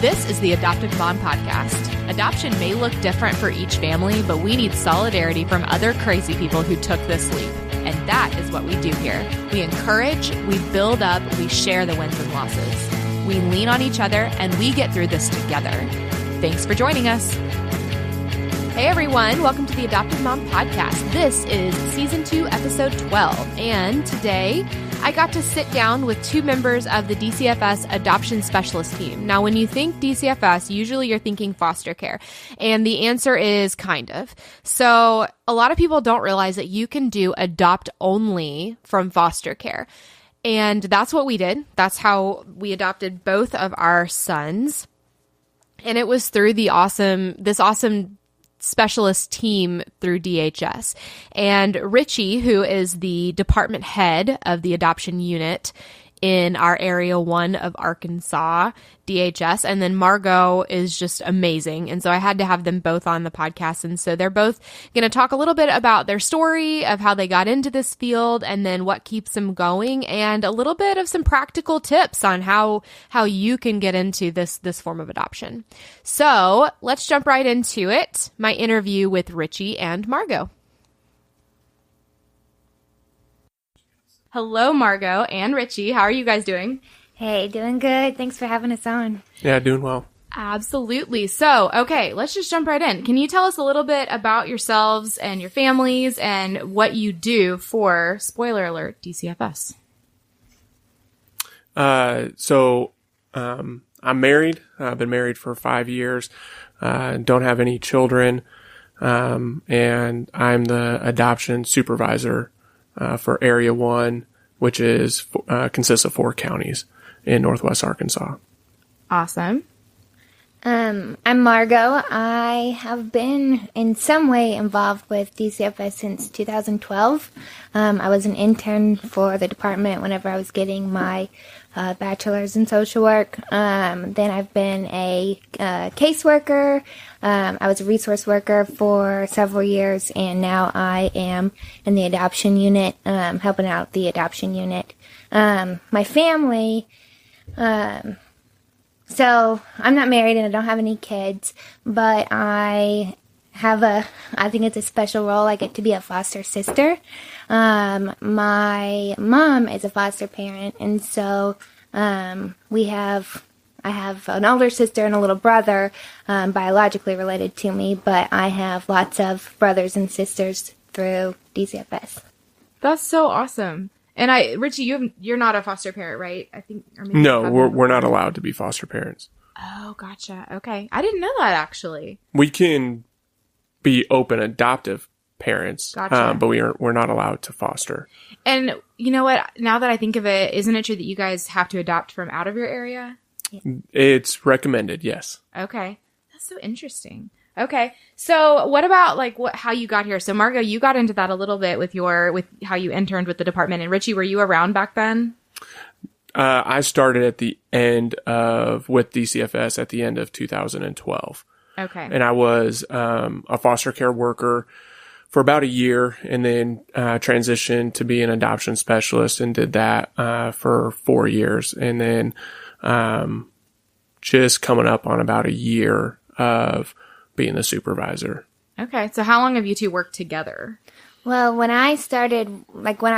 This is the Adoptive Mom Podcast. Adoption may look different for each family, but we need solidarity from other crazy people who took this leap. And that is what we do here. We encourage, we build up, we share the wins and losses. We lean on each other, and we get through this together. Thanks for joining us. Hey everyone, welcome to the Adoptive Mom Podcast. This is Season 2, Episode 12, and today I got to sit down with two members of the DCFS Adoption Specialist Team. Now, when you think DCFS, usually you're thinking foster care, and the answer is kind of. So a lot of people don't realize that you can do adopt only from foster care, and that's what we did. That's how we adopted both of our sons, and it was through this awesome specialist team through DHS. And Richie, who is the department head of the adoption unit in our Area 1 of Arkansas, DHS, and then Margot is just amazing. And so I had to have them both on the podcast. And so they're both going to talk a little bit about their story of how they got into this field and then what keeps them going, and a little bit of some practical tips on how you can get into this form of adoption. So let's jump right into it. My interview with Richie and Margot. Hello, Margot and Richie. How are you guys doing? Hey, doing good. Thanks for having us on. Yeah, doing well. Absolutely. So, okay, let's just jump right in. Can you tell us a little bit about yourselves and your families and what you do for, spoiler alert, DCFS? I'm married. I've been married for 5 years. Don't have any children. And I'm the adoption supervisor for Area 1, which is consists of 4 counties in Northwest Arkansas. Awesome. I'm Margot. I have been in some way involved with DCFS since 2012. I was an intern for the department whenever I was getting my bachelor's in social work. Then I've been a caseworker. I was a resource worker for several years, and now I am in the adoption unit, helping out the adoption unit. My family, so I'm not married and I don't have any kids, but I think it's a special role. I get to be a foster sister. My mom is a foster parent, and so I have an older sister and a little brother, biologically related to me, but I have lots of brothers and sisters through DCFS. That's so awesome. And Richie, you're not a foster parent, right? I think. Or maybe No, we're not allowed to be foster parents. Oh, gotcha. Okay, I didn't know that actually. We can be open adoptive parents, Gotcha. but we're not allowed to foster. And you know what? Now that I think of it, isn't it true that you guys have to adopt from out of your area? It's recommended, yes. Okay, that's so interesting. Okay, so what about how you got here? So Margot, you got into that a little bit with how you interned with the department. And Richie, were you around back then? I started with DCFS at the end of 2012. Okay. And I was a foster care worker for about a year, and then transitioned to be an adoption specialist and did that for 4 years. And then just coming up on about a year of being the supervisor. Okay. So how long have you two worked together? Well, when I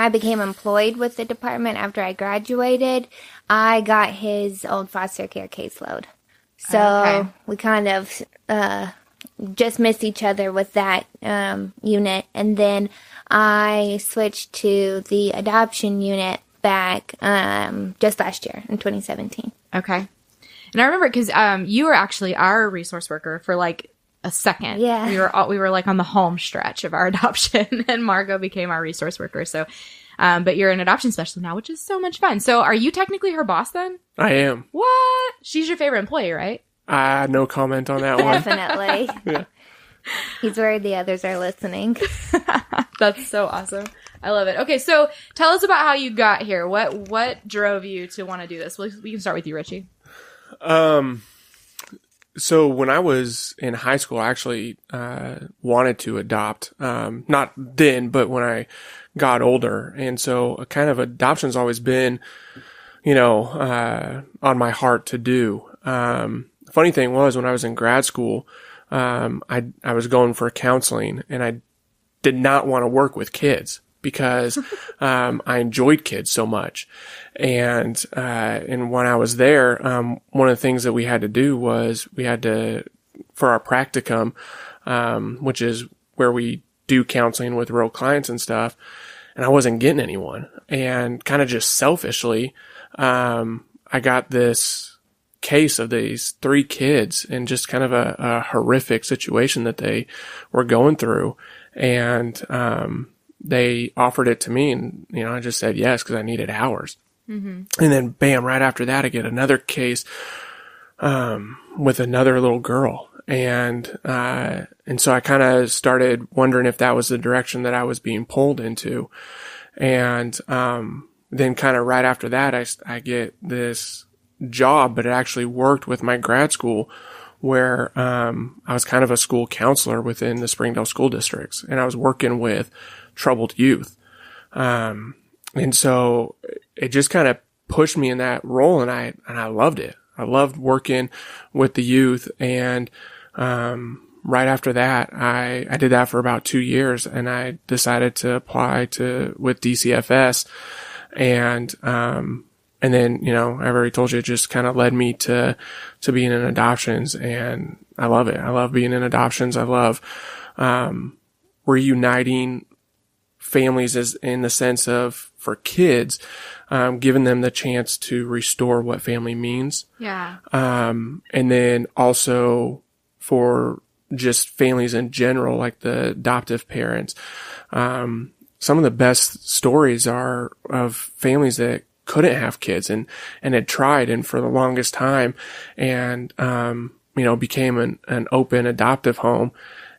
became employed with the department after I graduated, I got his old foster care caseload. So we kind of just missed each other with that unit. And then I switched to the adoption unit back just last year in 2017. Okay. And I remember because you were actually our resource worker for a second. Yeah. We were on the home stretch of our adoption, and Margot became our resource worker. So, but you're an adoption specialist now, which is so much fun. So are you technically her boss then? I am. What? She's your favorite employee, right? No comment on that one. Definitely. Yeah. He's worried the others are listening. That's so awesome. I love it. Okay, so tell us about how you got here. What drove you to want to do this? We can start with you, Richie. So when I was in high school, I actually wanted to adopt. Not then, but when I got older. And so kind of adoption's always been, on my heart to do. the funny thing was, when I was in grad school, I was going for counseling, and I did not want to work with kids because I enjoyed kids so much. And when I was there, one of the things that we had to do was we had to, for our practicum, which is where we do counseling with real clients and stuff, and I wasn't getting anyone. And kind of just selfishly, I got this case of these 3 kids in just kind of a horrific situation that they were going through. And they offered it to me, and, you know, I just said yes because I needed hours. Mm-hmm. And then bam, right after that, I get another case with another little girl. And so I kind of started wondering if that was the direction that I was being pulled into. And then kind of right after that, I get this job, but it actually worked with my grad school, where I was kind of a school counselor within the Springdale school districts, and I was working with troubled youth. And so it just kind of pushed me in that role, and I loved it. I loved working with the youth. And right after that, I did that for about 2 years, and I decided to apply with DCFS. And then, you know, I've already told you, it just kind of led me to being in adoptions, and I love it. I love being in adoptions. I love, reuniting families as in the sense of, for kids, giving them the chance to restore what family means. Yeah. And then also for just families in general, like the adoptive parents. Some of the best stories are of families that couldn't have kids and had tried, and for the longest time, and, you know, became an open adoptive home.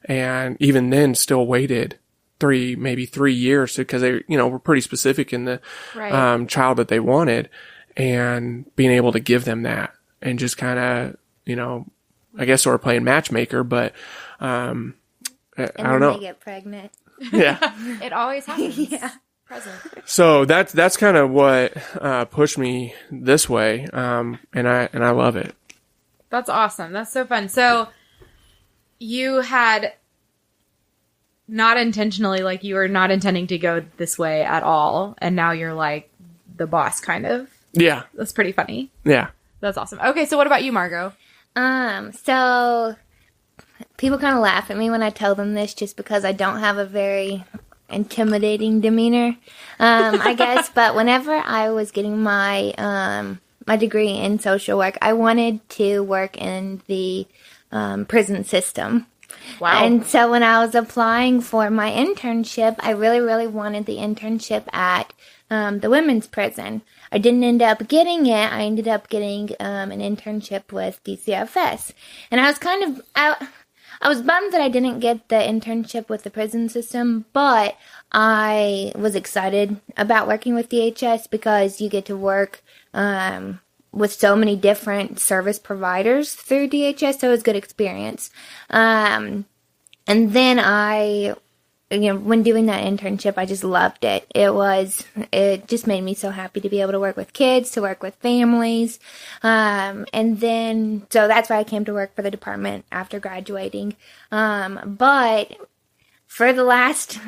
And even then still waited maybe 3 years, because they, you know, were pretty specific in the, right. Child that they wanted, and being able to give them that, and just kind of, you know, I guess sort of playing matchmaker, but, I don't know. They get pregnant. Yeah. It always happens. Yeah. Present. So that's kind of what, pushed me this way. And I love it. That's awesome. That's so fun. So you had not intentionally, like, you were not intending to go this way at all, and now you're like the boss, kind of. Yeah. That's pretty funny. Yeah. That's awesome. Okay, so what about you, Margot? So people kind of laugh at me when I tell them this, just because I don't have a very intimidating demeanor, I guess. But whenever I was getting my my degree in social work, I wanted to work in the prison system. Wow. And so when I was applying for my internship, I really, really wanted the internship at the women's prison. I didn't end up getting it. I ended up getting an internship with DCFS. And I was kind of... I was bummed that I didn't get the internship with the prison system, but I was excited about working with DHS because you get to work with so many different service providers through DHS, so it was a good experience. And then when doing that internship, I just loved it. It just made me so happy to be able to work with kids, to work with families. And then, so that's why I came to work for the department after graduating. But for the last,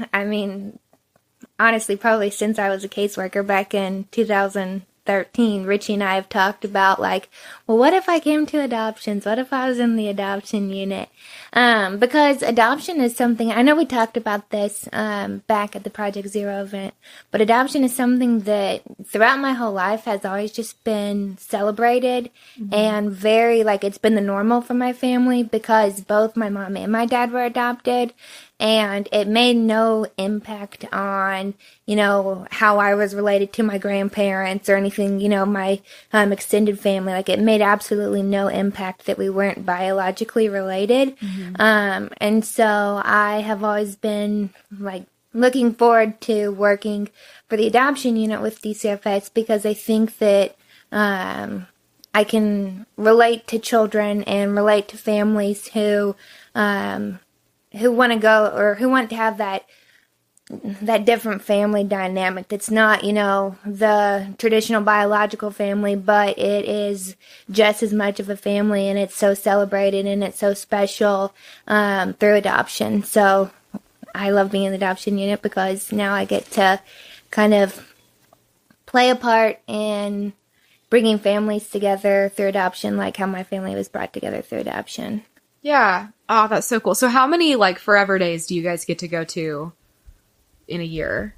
honestly, probably since I was a caseworker back in 2013, Richie and I have talked about, like, well, what if I came to adoptions? What if I was in the adoption unit? Because adoption is something, I know we talked about this back at the Project Zero event, but adoption is something that throughout my whole life has always just been celebrated, and very, like, it's been the normal for my family, because both my mom and my dad were adopted. And it made no impact on, how I was related to my grandparents or anything, my extended family. Like, it made absolutely no impact that we weren't biologically related. And so I have always been, like, looking forward to working for the adoption unit with DCFS, because I think that I can relate to children and relate to families who want to go, or who want to have that that different family dynamic that's not, the traditional biological family, but it is just as much of a family, and it's so celebrated and it's so special through adoption. So I love being in the adoption unit because now I get to kind of play a part in bringing families together through adoption, like how my family was brought together through adoption. Yeah. Oh, that's so cool. So how many, forever days do you guys get to go to in a year?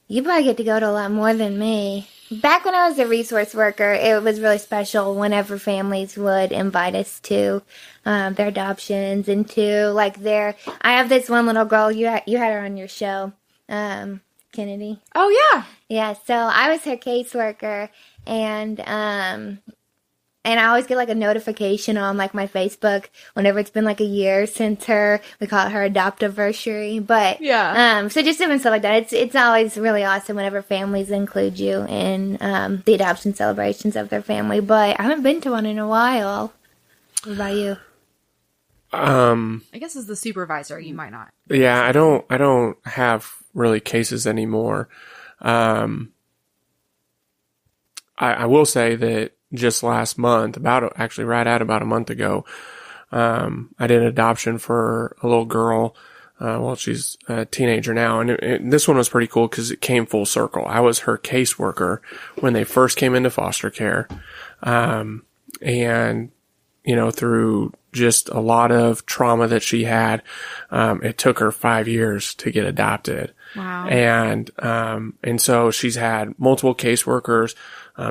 You probably get to go to a lot more than me. Back when I was a resource worker, it was really special whenever families would invite us to their adoptions and to, I have this one little girl, you had her on your show, Kennedy. Oh, yeah. Yeah, so I was her caseworker, and I always get a notification on my Facebook whenever it's been a year since we call it her adoptiversary. But yeah, so just different stuff like that. It's always really awesome whenever families include you in the adoption celebrations of their family. But I haven't been to one in a while. What about you? I guess as the supervisor, you might not. Yeah, I don't have really cases anymore. I will say that just last month, right at about a month ago, I did an adoption for a little girl. She's a teenager now, and this one was pretty cool because it came full circle. I was her caseworker when they first came into foster care. And, through just a lot of trauma that she had, it took her 5 years to get adopted. Wow. And so she's had multiple caseworkers,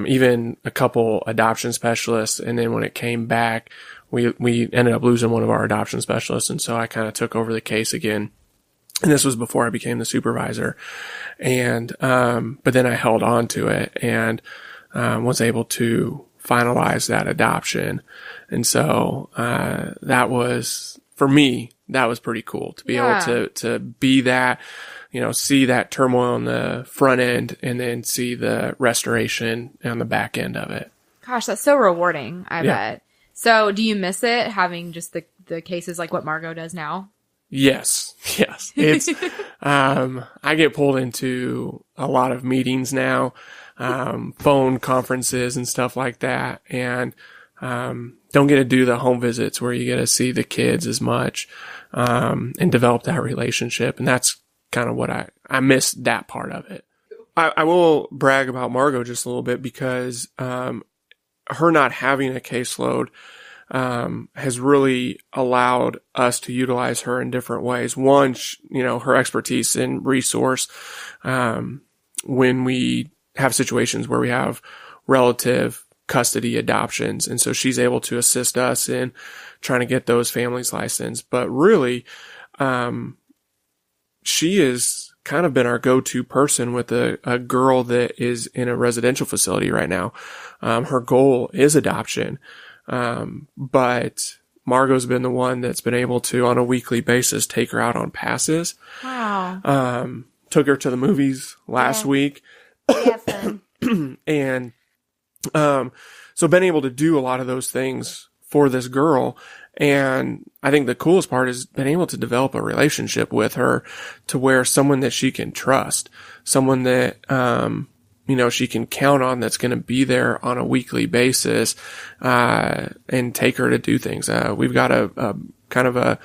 even a couple adoption specialists. And then when it came back, we ended up losing one of our adoption specialists. And so I kind of took over the case again. And this was before I became the supervisor. And, but then I held on to it and, was able to finalize that adoption. And so, that was, for me, that was pretty cool to be able to be that, see that turmoil on the front end and then see the restoration on the back end of it. Gosh, that's so rewarding, I bet. So do you miss it, having just the cases like what Margot does now? Yes. It's, I get pulled into a lot of meetings now, phone conferences and stuff like that. And, don't get to do the home visits where you get to see the kids as much, and develop that relationship. And that's kind of what I miss that part of it. I will brag about Margot just a little bit because, her not having a caseload, has really allowed us to utilize her in different ways. One, her expertise in resource, when we have situations where we have relative custody adoptions. And so she's able to assist us in trying to get those families licensed. But really, she has kind of been our go-to person with a girl that is in a residential facility right now. Her goal is adoption. But Margot's been the one that's been able to, on a weekly basis, take her out on passes. Wow. Took her to the movies last week. Yeah, fun. And, so been able to do a lot of those things for this girl. And I think the coolest part is been able to develop a relationship with her to where someone that she can trust, someone that, she can count on that's going to be there on a weekly basis, and take her to do things. We've got a kind of a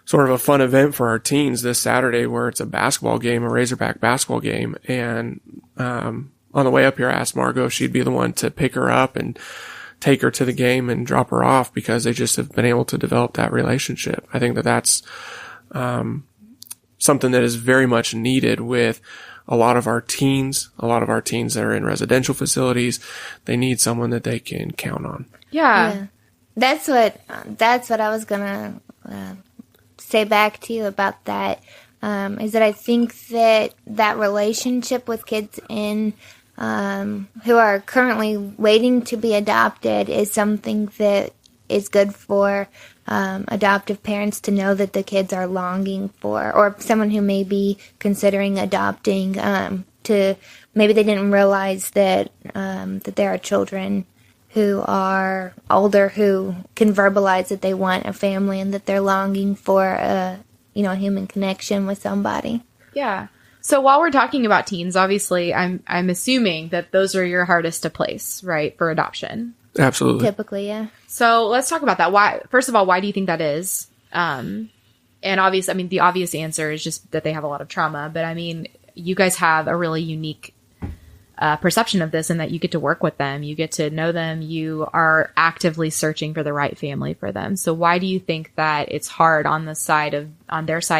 sort of a fun event for our teens this Saturday where it's a basketball game, a Razorback basketball game. And, on the way up here, I asked Margot if she'd be the one to pick her up and take her to the game and drop her off because they just have been able to develop that relationship. I think that that's, something that is very much needed with a lot of our teens that are in residential facilities. They need someone that they can count on. Yeah. That's what I was gonna say back to you about that. Is that I think that relationship with kids who are currently waiting to be adopted is something that is good for adoptive parents to know that the kids are longing for, or someone who may be considering adopting, to maybe they didn't realize that there are children who are older who can verbalize that they want a family and that they're longing for a human connection with somebody. Yeah. So while we're talking about teens, obviously, I'm assuming that those are your hardest to place, right, for adoption. Absolutely. Typically, yeah. So let's talk about that. Why? First of all, why do you think that is? And the obvious answer is just that they have a lot of trauma. But I mean, you guys have a really unique perception of this, and that you get to work with them, you get to know them, you are actively searching for the right family for them. So why do you think that it's hard on their side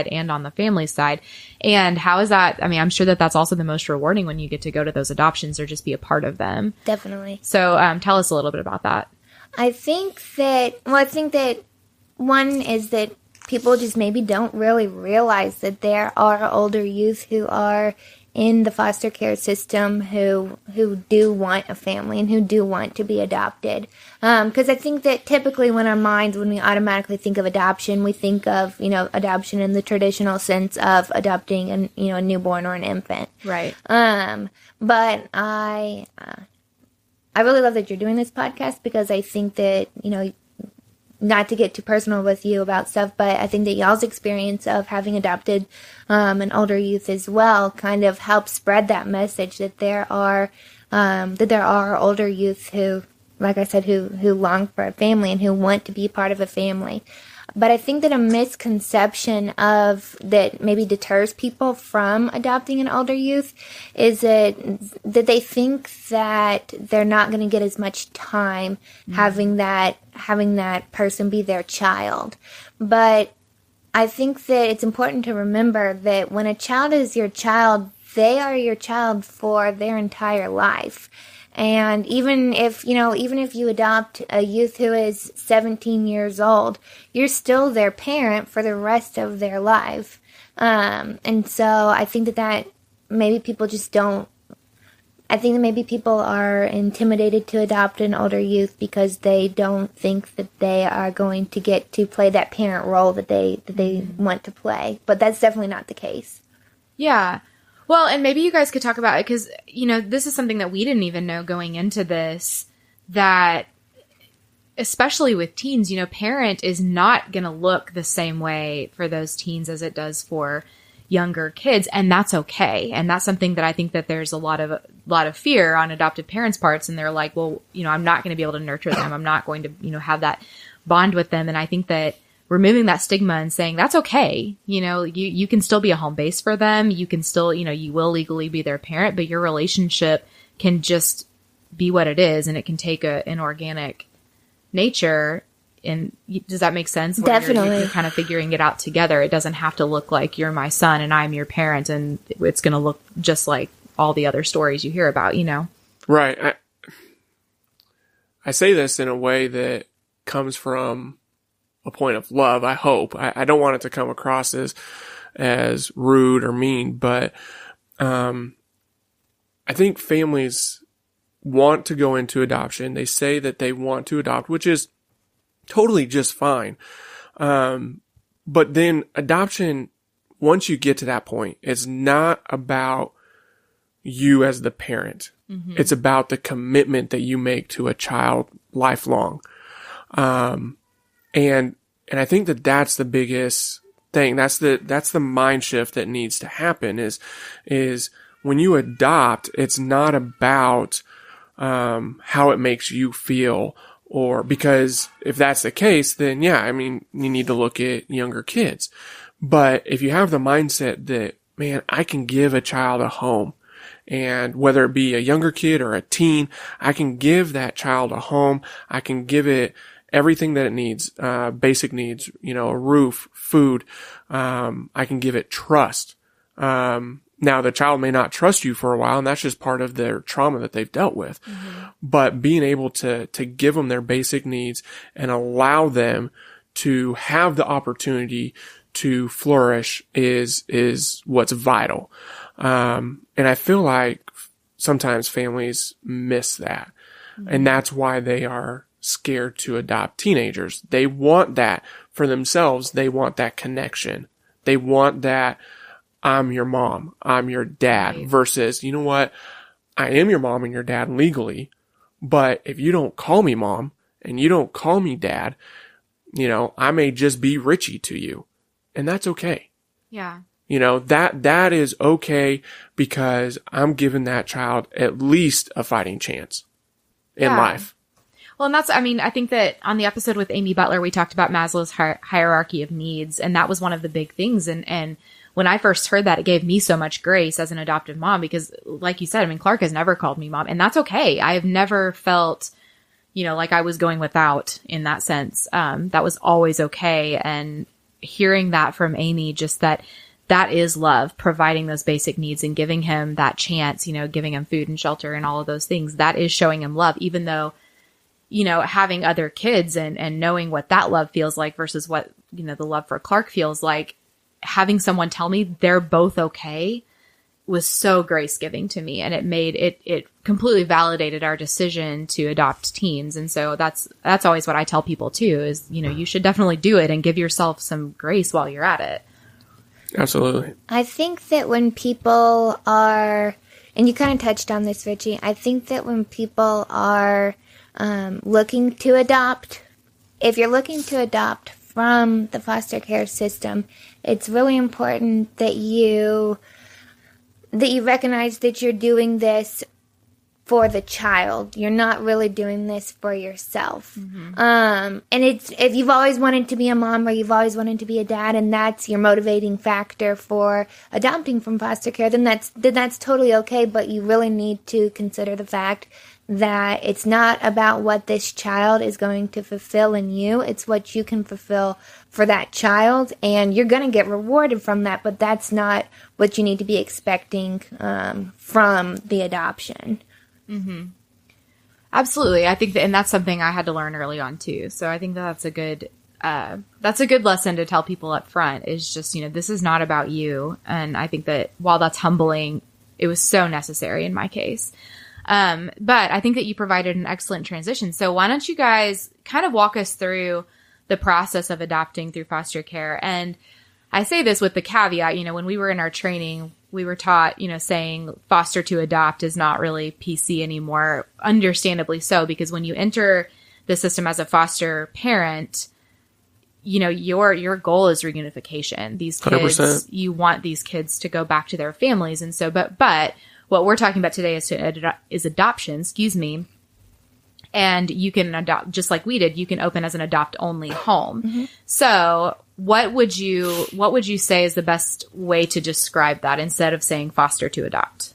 and on the family side? And how is that? I mean, I'm sure that that's also the most rewarding when you get to go to those adoptions or just be a part of them. Definitely. So tell us a little bit about that. I think that one is that people just maybe don't really realize that there are older youth who are in the foster care system who do want a family and who do want to be adopted. Because I think that typically when we automatically think of adoption, we think of, adoption in the traditional sense of adopting a newborn or an infant. Right. But I really love that you're doing this podcast, because I think that, not to get too personal with you about stuff, but I think that y'all's experience of having adopted an older youth as well kind of helps spread that message that there are older youth who, like I said, who long for a family and who want to be part of a family. But I think that a misconception of that maybe deters people from adopting an older youth is that they think that they're not going to get as much time having that person be their child. But I think that it's important to remember that when a child is your child, they are your child for their entire life. And even if you adopt a youth who is 17 years old, you're still their parent for the rest of their life. And so I think that maybe people just don't, I think that maybe people are intimidated to adopt an older youth because they don't think that they are going to get to play that parent role that they want to play. But that's definitely not the case. Yeah. Well, and maybe you guys could talk about it because, this is something that we didn't even know going into this, that especially with teens, parent is not going to look the same way for those teens as it does for younger kids. And that's okay. And that's something that I think that there's a lot of fear on adoptive parents' parts. And they're like, well, I'm not going to be able to nurture them. I'm not going to, have that bond with them. And I think that removing that stigma and saying that's okay. You can still be a home base for them. You can still, you will legally be their parent, but your relationship can just be what it is, and it can take an organic nature. And does that make sense? Definitely. You're kind of figuring it out together. It doesn't have to look like you're my son and I'm your parent, and it's going to look just like all the other stories you hear about, Right. I say this in a way that comes from a point of love, I hope. I don't want it to come across as rude or mean, but I think families want to go into adoption. They say that they want to adopt, which is totally just fine. But then adoption, once you get to that point, it's not about you as the parent. Mm-hmm. It's about the commitment that you make to a child lifelong. And I think that that's the biggest thing. That's the mind shift that needs to happen is when you adopt, it's not about, how it makes you feel, or because if that's the case, then yeah, you need to look at younger kids. But if you have the mindset that, man, I can give a child a home, and whether it be a younger kid or a teen, I can give that child a home. I can give it everything that it needs, basic needs, a roof, food. I can give it trust. Now the child may not trust you for a while, and that's just part of their trauma that they've dealt with. Mm-hmm. But being able to give them their basic needs and allow them to have the opportunity to flourish is what's vital. And I feel like sometimes families miss that. Mm-hmm. And that's why they are scared to adopt teenagers. They want that for themselves. They want that connection. They want that I'm your mom, I'm your dad, right, versus, you know what? I am your mom and your dad legally, but if you don't call me mom and you don't call me dad, I may just be Richie to you, and that's okay. Yeah. that is okay because I'm giving that child at least a fighting chance in life. Well, and I think that on the episode with Amy Butler, we talked about Maslow's hierarchy of needs, and that was one of the big things. And when I first heard that, it gave me so much grace as an adoptive mom because, like you said, Clark has never called me mom, and that's okay. I have never felt, like I was going without in that sense. That was always okay. And hearing that from Amy, just that is love, providing those basic needs and giving him that chance, giving him food and shelter and all of those things, that is showing him love, even though, having other kids and knowing what that love feels like versus what, the love for Clark feels like, having someone tell me they're both okay was so grace-giving to me. And it completely validated our decision to adopt teens. And so that's always what I tell people too, is, you should definitely do it and give yourself some grace while you're at it. Absolutely. I think that when people are, and you kind of touched on this, Richie, I think that when people are looking to adopt, if you're looking to adopt from the foster care system, it's really important that you recognize that you're doing this for the child. You're not really doing this for yourself. Mm-hmm. And if you've always wanted to be a mom or you've always wanted to be a dad, and that's your motivating factor for adopting from foster care, then that's totally okay. But you really need to consider the fact that it's not about what this child is going to fulfill in you. It's what you can fulfill for that child, and you're going to get rewarded from that, but that's not what you need to be expecting from the adoption. Mm-hmm. Absolutely. I think and that's something I had to learn early on too. So I think that's a good lesson to tell people up front, is just, this is not about you. And I think that while that's humbling, it was so necessary in my case. But I think that you provided an excellent transition. So why don't you guys kind of walk us through the process of adopting through foster care? And I say this with the caveat, when we were in our training, we were taught, saying foster to adopt is not really PC anymore, understandably so, because when you enter the system as a foster parent, your goal is reunification. These kids, 100%. You want these kids to go back to their families. And so, but what we're talking about today is adoption, and you can adopt, just like we did, you can open as an adopt-only home. Mm-hmm. So what would you say is the best way to describe that instead of saying foster to adopt?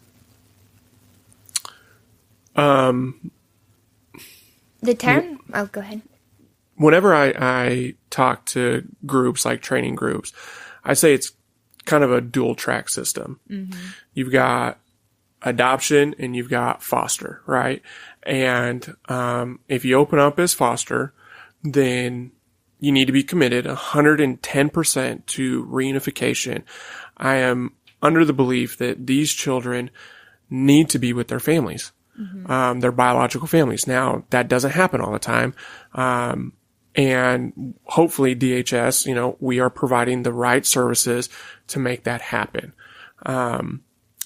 The term? Oh, go ahead. Whenever I talk to groups, like training groups, I say it's kind of a dual track system. Mm-hmm. You've got adoption and you've got foster, right? And if you open up as foster, then you need to be committed 110% to reunification. I am under the belief that these children need to be with their families, mm-hmm. Their biological families. Now, that doesn't happen all the time. And hopefully DHS, we are providing the right services to make that happen.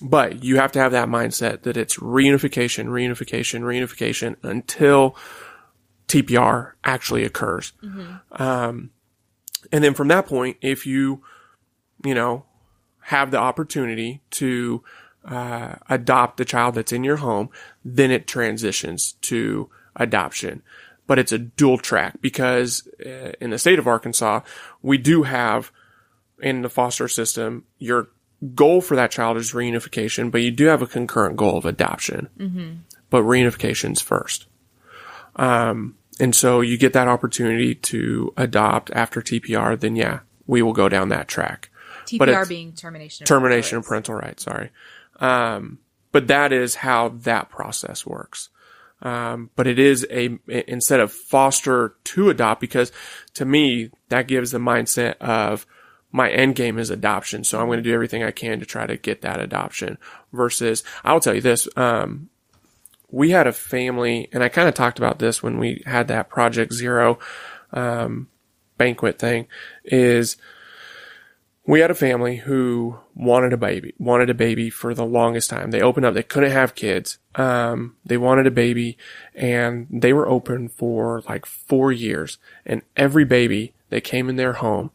But you have to have that mindset that it's reunification until TPR actually occurs. Mm-hmm. And then from that point, if you have the opportunity to adopt the child that's in your home, then it transitions to adoption. But it's a dual track, because in the state of Arkansas, we do have, in the foster system, your goal for that child is reunification, but you do have a concurrent goal of adoption. Mm-hmm. But reunification's first. And so you get that opportunity to adopt after TPR, then we will go down that track. TPR being termination of parental rights, sorry. But that is how that process works. But it is instead of foster to adopt, because to me, that gives the mindset of my end game is adoption. So I'm going to do everything I can to try to get that adoption, versus I'll tell you this. We had a family, and I kind of talked about this when we had that Project Zero, banquet thing, is we had a family who wanted a baby for the longest time. They opened up, they couldn't have kids. They wanted a baby, and they were open for like 4 years, and every baby that came in their home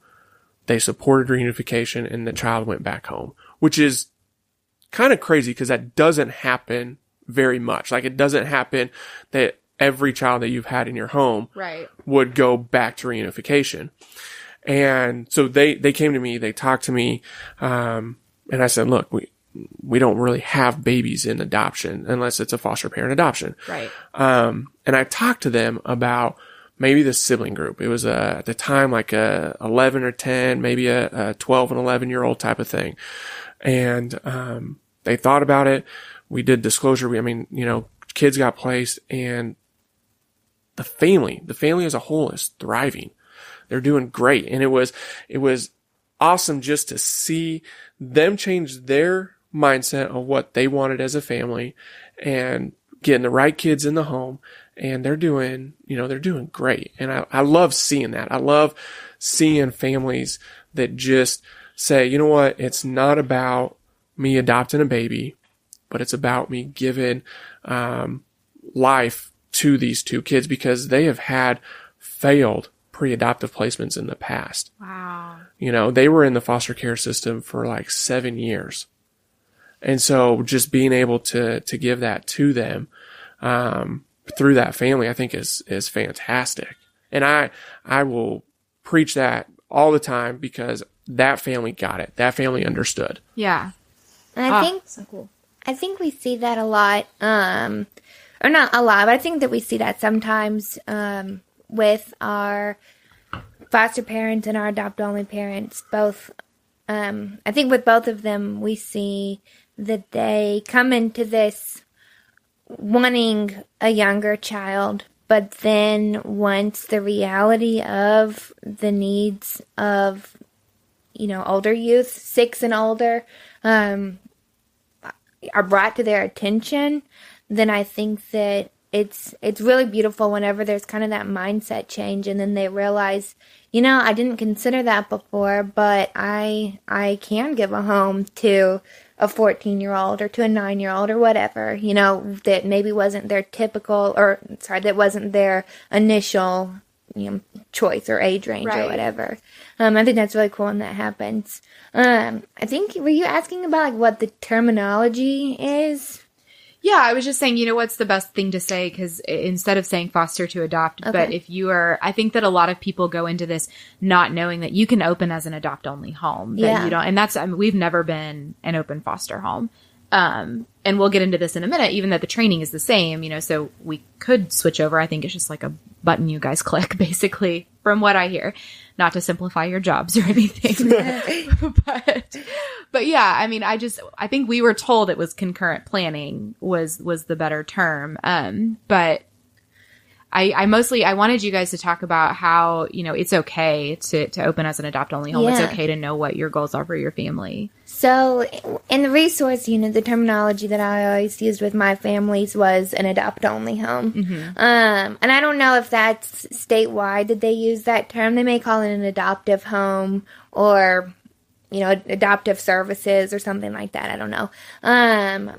they supported reunification, and the child went back home, which is kind of crazy because that doesn't happen very much. Like, it doesn't happen that every child that you've had in your home would go back to reunification. And so they came to me, they talked to me, and I said, look, we don't really have babies in adoption unless it's a foster parent adoption. Right. And I talked to them about maybe the sibling group. It was at the time like a 11 or 10, maybe a 12 and 11-year-old type of thing. And they thought about it. We did disclosure. Kids got placed, and the family as a whole is thriving. They're doing great. And it was awesome just to see them change their mindset of what they wanted as a family and getting the right kids in the home. And they're doing great. And I love seeing that. I love seeing families that just say, you know what? It's not about me adopting a baby, but it's about me giving, life to these two kids because they have had failed pre-adoptive placements in the past. Wow. They were in the foster care system for like 7 years. And so just being able to give that to them, through that family, I think is fantastic. And I will preach that all the time because that family got it. That family understood. Yeah. And I think so cool. I think we see that a lot, or not a lot, but I think that we see that sometimes with our foster parents and our adopt-only parents. Both, I think with both of them, we see that they come into this wanting a younger child, but then once the reality of the needs of, older youth, 6 and older, are brought to their attention, then I think that it's really beautiful whenever there's kind of that mindset change, and then they realize, I didn't consider that before, but I can give a home to a 14-year-old or to a 9-year-old or whatever, that maybe wasn't their that wasn't their initial, choice or age range or whatever. I think that's really cool when that happens. I think, were you asking about what the terminology is? Yeah, I was just saying, what's the best thing to say? Because instead of saying foster to adopt, okay. But if you are, I think that a lot of people go into this not knowing that you can open as an adopt-only home. That you don't, and that's, we've never been an open foster home. And we'll get into this in a minute, even though the training is the same, so we could switch over. I think it's just like a button you guys click, basically, from what I hear. Not to simplify your jobs or anything. But yeah, I think we were told it was concurrent planning was the better term. But I wanted you guys to talk about how, it's okay to open as an adopt-only home. Yeah. It's okay to know what your goals are for your family. So in the resource, the terminology that I always used with my families was an adopt-only home. Mm-hmm. And I don't know if that's statewide that they use that term. They may call it an adoptive home or, adoptive services or something like that. I don't know.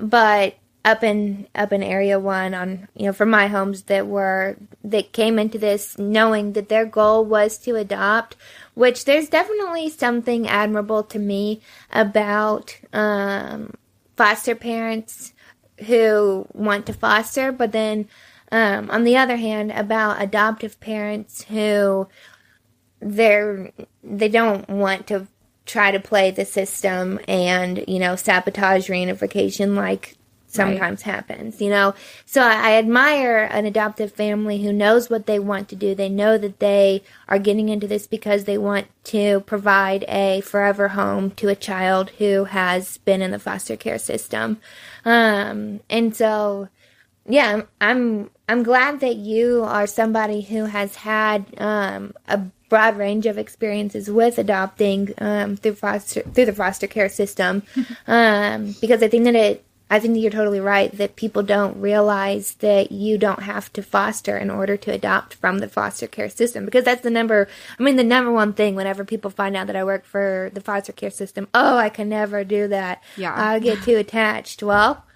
But up in Area 1 on, for my homes that came into this knowing that their goal was to adopt, which there's definitely something admirable to me about foster parents who want to foster, but then on the other hand, about adoptive parents who they don't want to try to play the system and, sabotage reunification like sometimes happens, So I admire an adoptive family who knows what they want to do. They know that they are getting into this because they want to provide a forever home to a child who has been in the foster care system. And so, yeah, I'm glad that you are somebody who has had a broad range of experiences with adopting through the foster care system, because I think that you're totally right that people don't realize that you don't have to foster in order to adopt from the foster care system, because that's the number one thing whenever people find out that I work for the foster care system. Oh, I can never do that. Yeah. I'll get too attached. Well,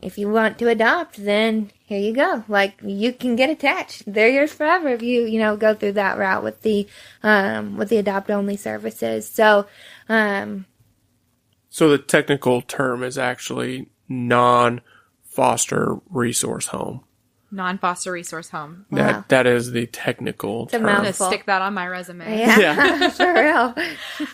if you want to adopt, then here you go. Like, you can get attached. They're yours forever if you, go through that route with the adopt-only services. So the technical term is actually non-foster resource home. Non-foster resource home. Wow. That is the technical term. I'm going to stick that on my resume. Yeah. For real.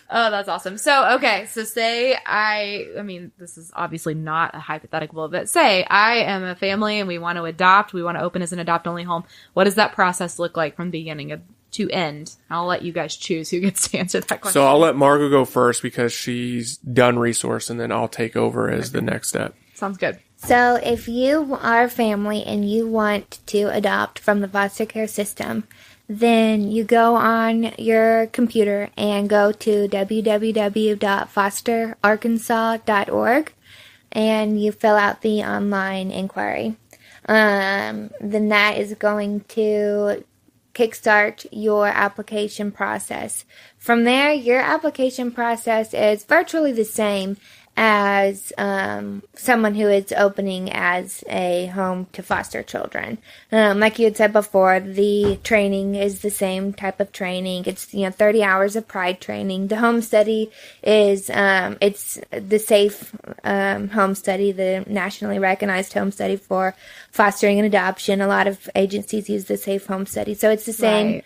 Oh, that's awesome. So, okay. So say I mean, this is obviously not a hypothetical, but say I am a family and we want to adopt, we want to open as an adopt-only home. What does that process look like from beginning to end? I'll let you guys choose who gets to answer that question. So I'll let Margot go first because she's done resource, and then I'll take over as the next step. Sounds good. So if you are a family and you want to adopt from the foster care system, then you go on your computer and go to www.fosterarkansas.org and you fill out the online inquiry. Then that is going to kickstart your application process. From there, your application process is virtually the same as someone who is opening as a home to foster children. Like you had said before, the training is the same type of training. It's 30 hours of pride training. The home study is it's the safe home study, the nationally recognized home study for fostering and adoption. A lot of agencies use the safe home study, so it's the same. Right.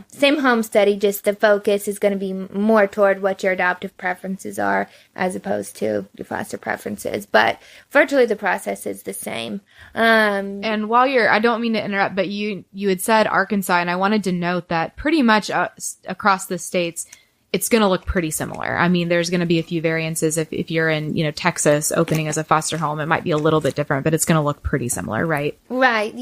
Same home study, just the focus is going to be more toward what your adoptive preferences are as opposed to your foster preferences. But virtually the process is the same. And while I don't mean to interrupt, but you had said Arkansas, and I wanted to note that pretty much across the states, it's going to look pretty similar. I mean, there's going to be a few variances. If you're in, Texas opening as a foster home, it might be a little bit different, but it's going to look pretty similar, right? Right.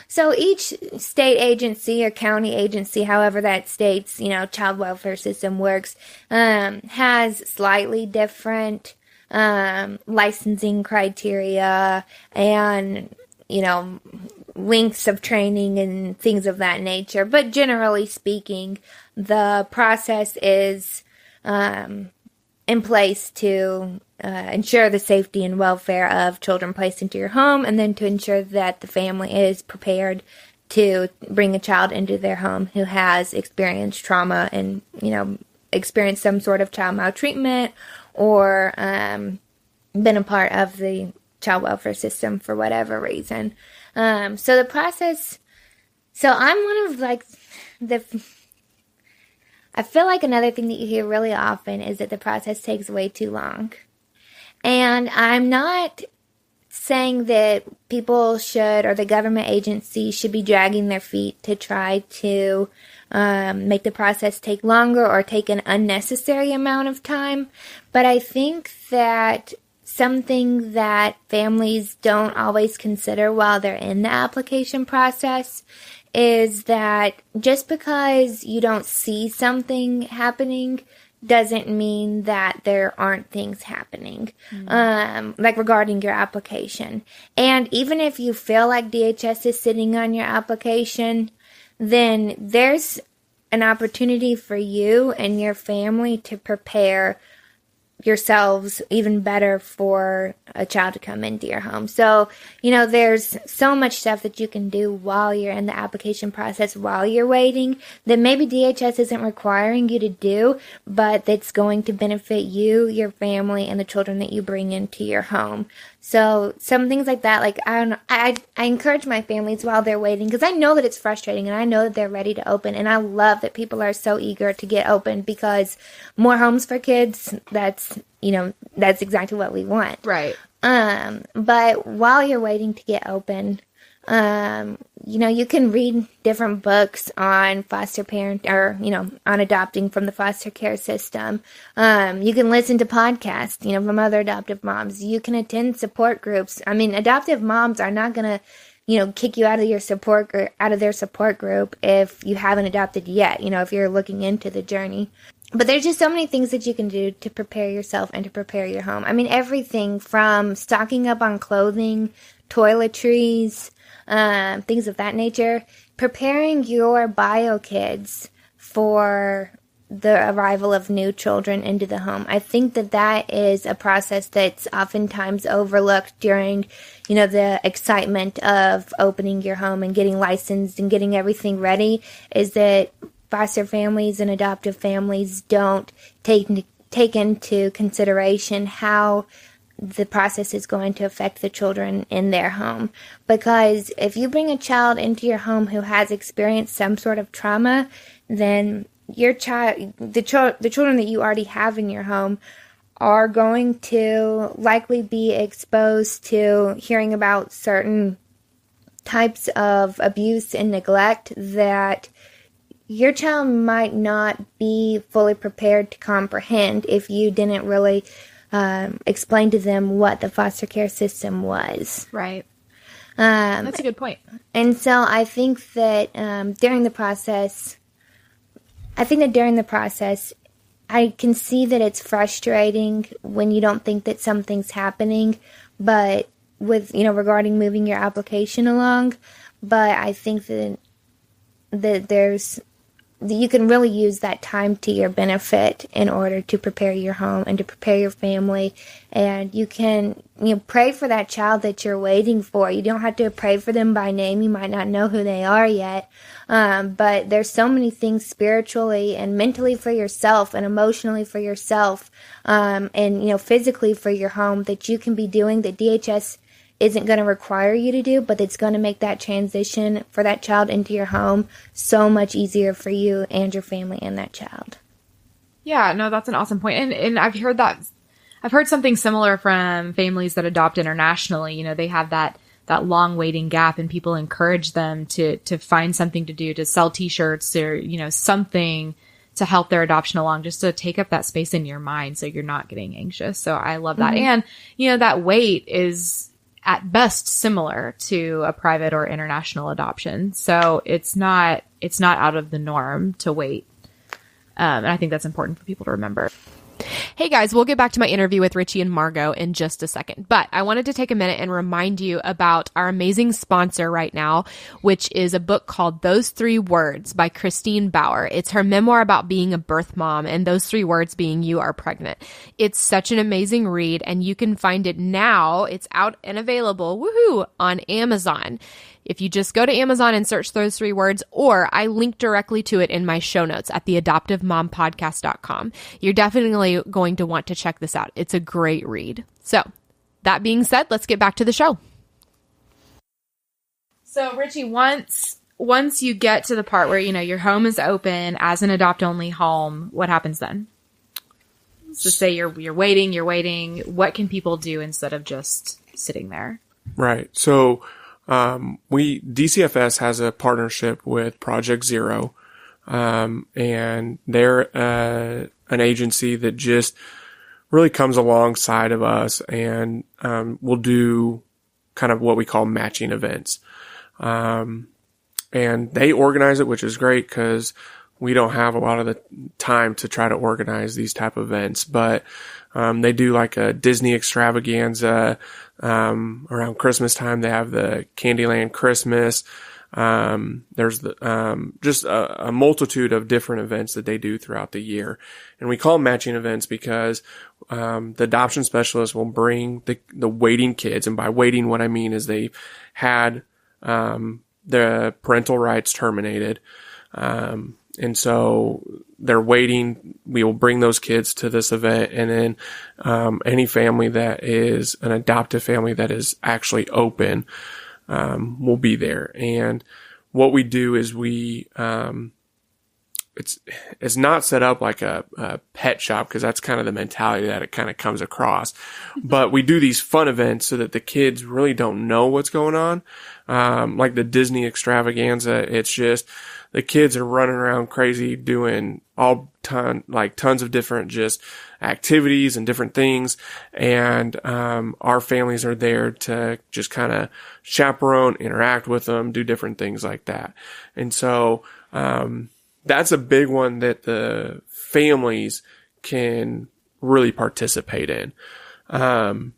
So each state agency or county agency, however that state's, child welfare system works, has slightly different, licensing criteria and, lengths of training and things of that nature. But generally speaking, the process is in place to ensure the safety and welfare of children placed into your home, and then to ensure that the family is prepared to bring a child into their home who has experienced trauma and, experienced some sort of child maltreatment or been a part of the child welfare system for whatever reason. So the process, I'm one of I feel like another thing that you hear really often is that the process takes way too long. And I'm not saying that people should, or the government agency should be dragging their feet to try to make the process take longer or take an unnecessary amount of time. But I think that something that families don't always consider while they're in the application process is that just because you don't see something happening doesn't mean that there aren't things happening, like regarding your application. And even if you feel like DHS is sitting on your application, then there's an opportunity for you and your family to prepare yourselves even better for a child to come into your home. So, there's so much stuff that you can do while you're in the application process, while you're waiting, that maybe DHS isn't requiring you to do, but that's going to benefit you, your family, and the children that you bring into your home. So some things like that, like, I encourage my families while they're waiting, because I know that it's frustrating and I know that they're ready to open, and I love that people are so eager to get open, because more homes for kids, that's exactly what we want. Right. But while you're waiting to get open, you can read different books on foster parent or, on adopting from the foster care system. You can listen to podcasts, from other adoptive moms. You can attend support groups. I mean, adoptive moms are not going to, kick you out of their support group if you haven't adopted yet, if you're looking into the journey. But there's just so many things that you can do to prepare yourself and to prepare your home. I mean, everything from stocking up on clothing, toiletries, things of that nature, preparing your bio kids for the arrival of new children into the home. I think that that is a process that's oftentimes overlooked during, the excitement of opening your home and getting licensed and getting everything ready, is that foster families and adoptive families don't take into consideration how the process is going to affect the children in their home. Because if you bring a child into your home who has experienced some sort of trauma, then your child, the children that you already have in your home, are going to likely be exposed to hearing about certain types of abuse and neglect that your child might not be fully prepared to comprehend if you didn't really explain to them what the foster care system was. Right. That's a good point. And so I think that during the process, I can see that it's frustrating when you don't think that something's happening, but with, regarding moving your application along. But I think that you can really use that time to your benefit in order to prepare your home and to prepare your family. And you can, pray for that child that you're waiting for. You don't have to pray for them by name. You might not know who they are yet. But there's so many things spiritually and mentally for yourself and emotionally for yourself, and, physically for your home that you can be doing that DHS isn't going to require you to do, but it's going to make that transition for that child into your home so much easier for you and your family and that child. Yeah, no, that's an awesome point. And I've heard something similar from families that adopt internationally. They have that long waiting gap, and people encourage them to find something to do, to sell t-shirts or, something to help their adoption along, just to take up that space in your mind so you're not getting anxious. So I love that. Mm-hmm. And, that wait is at best similar to a private or international adoption. So it's not out of the norm to wait. And I think that's important for people to remember. Hey guys, we'll get back to my interview with Richie and Margot in just a second, but I wanted to take a minute and remind you about our amazing sponsor right now, which is a book called Those 3 Words by Christine Bauer. It's her memoir about being a birth mom, and those 3 words being you are pregnant. It's such an amazing read, and you can find it now. It's out and available, woohoo, on Amazon. If you just go to Amazon and search those 3 words, or I link directly to it in my show notes at theadoptivemompodcast.com. You're definitely going to want to check this out. It's a great read. So that being said, let's get back to the show. So Richie, once you get to the part where, your home is open as an adopt-only home, what happens then? So say you're waiting. What can people do instead of just sitting there? Right. So DCFS has a partnership with Project Zero, and they're an agency that just really comes alongside of us and will do kind of what we call matching events. And they organize it, which is great because we don't have a lot of the time to try to organize these type of events, but they do like a Disney extravaganza. Around Christmas time, they have the Candyland Christmas. There's just a multitude of different events that they do throughout the year. And we call them matching events because, the adoption specialist will bring the waiting kids. And by waiting, what I mean is they had, the parental rights terminated. And so they're waiting. We will bring those kids to this event. And then, any family that is an adoptive family that is actually open, will be there. And what we do is it's not set up like a pet shop, because that's kind of the mentality that it kind of comes across. But we do these fun events so that the kids really don't know what's going on. Like the Disney extravaganza, it's just the kids are running around crazy doing tons of different just activities and different things. And, our families are there to just kind of chaperone, interact with them, do different things like that. And so, that's a big one that the families can really participate in. Other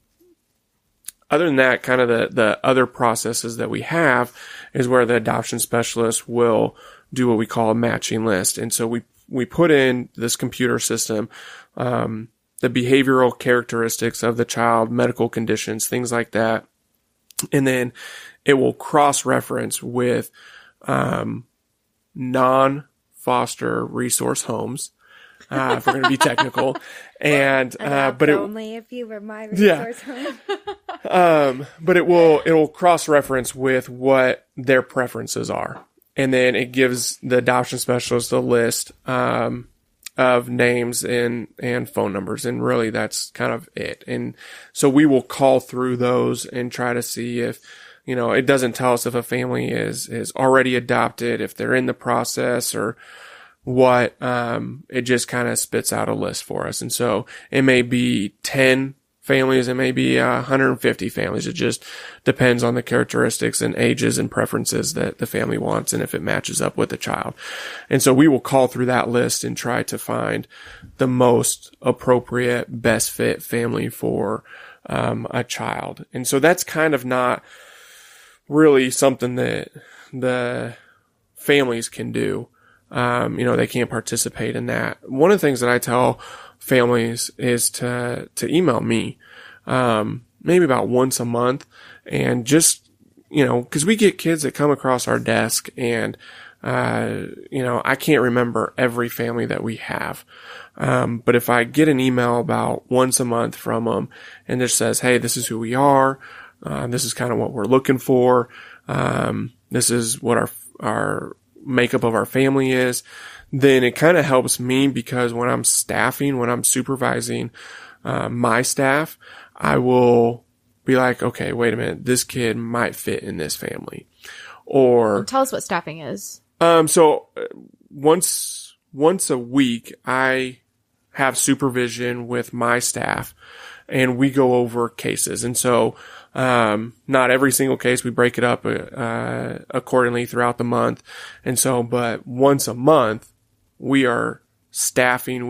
than that, kind of the other processes that we have is where the adoption specialist will do what we call a matching list. And so we we put in this computer system, the behavioral characteristics of the child, medical conditions, things like that. And then it will cross-reference with, non-foster resource homes. If we're going to be technical, and but only if you were my resource home. But it'll cross-reference with what their preferences are, and then it gives the adoption specialist a list of names and phone numbers, and really that's kind of it. And so we will call through those and try to see if, it doesn't tell us if a family is already adopted, if they're in the process, or what. It just kind of spits out a list for us. And so it may be 10 families, it may be 150 families. It just depends on the characteristics and ages and preferences that the family wants, and if it matches up with the child. And so we will call through that list and try to find the most appropriate, best fit family for a child. And so that's kind of not really something that the families can do. They can't participate in that. One of the things that I tell families is to email me, maybe about once a month, and just, cause we get kids that come across our desk, and, I can't remember every family that we have. But if I get an email about once a month from them and just says, hey, this is who we are, this is kind of what we're looking for, this is what our makeup of our family is, then it kind of helps me, because when I'm supervising my staff, I will be like, okay, wait a minute, this kid might fit in this family. Or tell us what staffing is. So once a week, I have supervision with my staff, and we go over cases. And so not every single case, we break it up accordingly throughout the month. And so, but once a month, we are supervising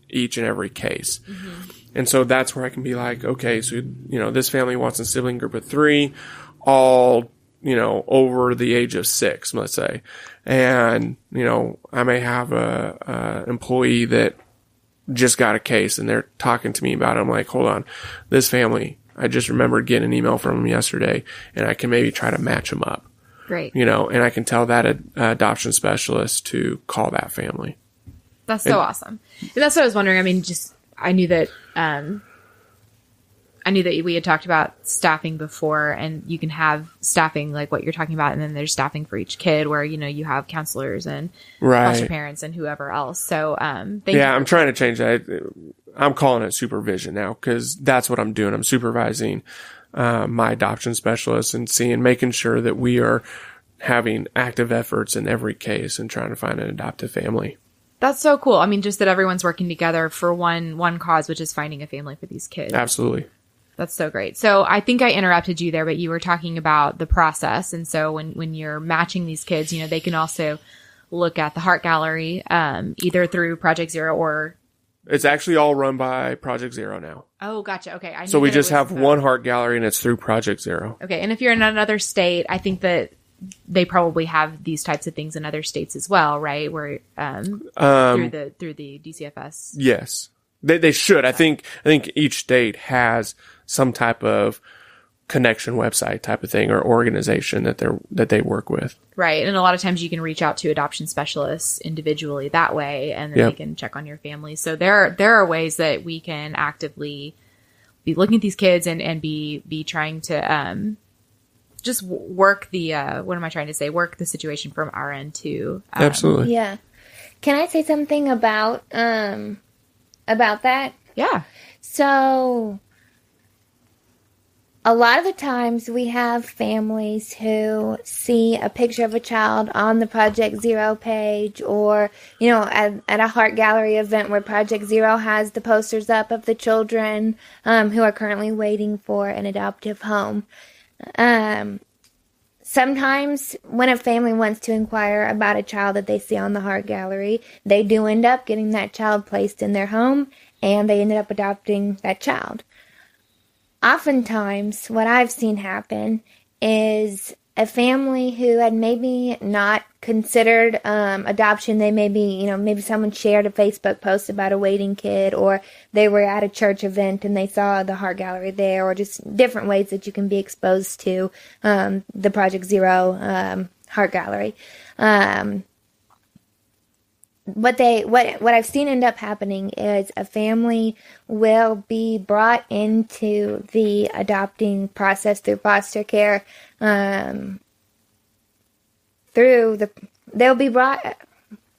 each and every case. Mm-hmm. And so that's where I can be like, okay, so, this family wants a sibling group of 3, all, over the age of 6, let's say. And, I may have a employee that just got a case, and they're talking to me about it. I'm like, hold on, this family, I just remembered getting an email from them yesterday, and I can maybe try to match them up. Great. And I can tell that adoption specialist to call that family. That's so awesome. And that's what I was wondering. I mean, I knew that we had talked about staffing before, and you can have staffing like what you're talking about, and then there's staffing for each kid where, you have counselors and foster parents and whoever else. So, I'm trying to change that. I'm calling it supervision now, because that's what I'm doing. I'm supervising my adoption specialist and making sure that we are having active efforts in every case and trying to find an adoptive family. That's so cool. I mean, just that everyone's working together for one cause, which is finding a family for these kids. Absolutely. That's so great. So I think I interrupted you there, but you were talking about the process. And so when you're matching these kids, they can also look at the Heart Gallery, either through Project Zero or... It's actually all run by Project Zero now. Oh, gotcha. Okay. So we just have one Heart Gallery, and it's through Project Zero. Okay. And if you're in another state, I think that they probably have these types of things in other states as well, right? Where through the DCFS. Yes, they should. I think each state has some type of connection website type of thing or organization that they work with. Right. And a lot of times you can reach out to adoption specialists individually that way, and then they can check on your family. So there are ways that we can actively be looking at these kids and be trying to just work work the situation from our end too. Absolutely. Yeah. Can I say something about that? Yeah. So a lot of the times we have families who see a picture of a child on the Project Zero page, or, at a Heart Gallery event where Project Zero has the posters up of the children who are currently waiting for an adoptive home. Sometimes when a family wants to inquire about a child that they see on the Heart Gallery, they do end up getting that child placed in their home, and they ended up adopting that child. Oftentimes, what I've seen happen is a family who had maybe not considered adoption. They maybe someone shared a Facebook post about a waiting kid, or they were at a church event and they saw the Heart Gallery there, or just different ways that you can be exposed to the Project Zero Heart Gallery. What I've seen end up happening is a family will be brought into the adopting process through foster care. They'll be brought.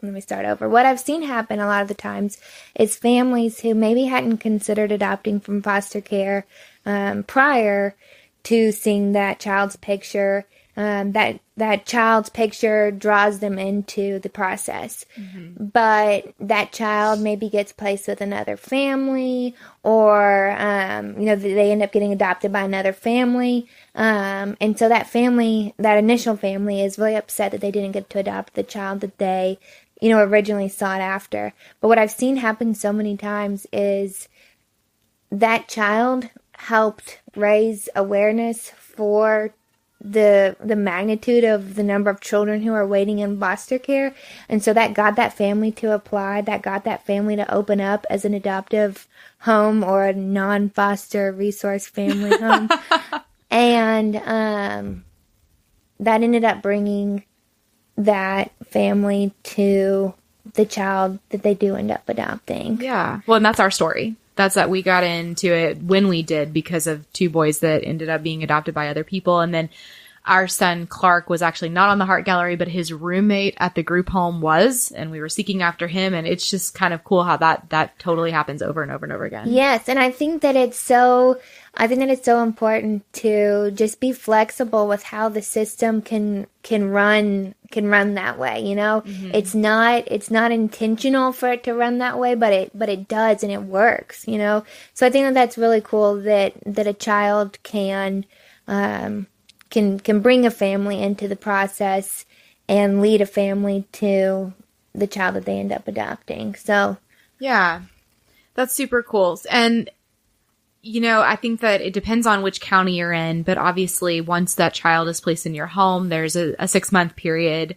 Let me start over. What I've seen happen a lot of the times is families who maybe hadn't considered adopting from foster care prior to seeing that child's picture. That child's picture draws them into the process. Mm-hmm. But that child maybe gets placed with another family, or, they end up getting adopted by another family. And so that initial family is really upset that they didn't get to adopt the child that they, originally sought after. But what I've seen happen so many times is that child helped raise awareness for the magnitude of the number of children who are waiting in foster care. And so that got that family to apply, that got that family to open up as an adoptive home or a non-foster resource family home. And that ended up bringing that family to the child that they do end up adopting. Yeah. Well, and that's our story. That's that we got into it when we did because of two boys that ended up being adopted by other people. And then our son, Clark, was actually not on the Heart Gallery, but his roommate at the group home was, and we were seeking after him. And it's just kind of cool how that totally happens over and over and over again. Yes. And I think that it's so important to just be flexible with how the system can run that way. Mm-hmm. It's not intentional for it to run that way, but it does, and it works, So I think that's really cool that a child can bring a family into the process and lead a family to the child that they end up adopting. So yeah, that's super cool. And I think that it depends on which county you're in, but obviously once that child is placed in your home, there's a 6-month period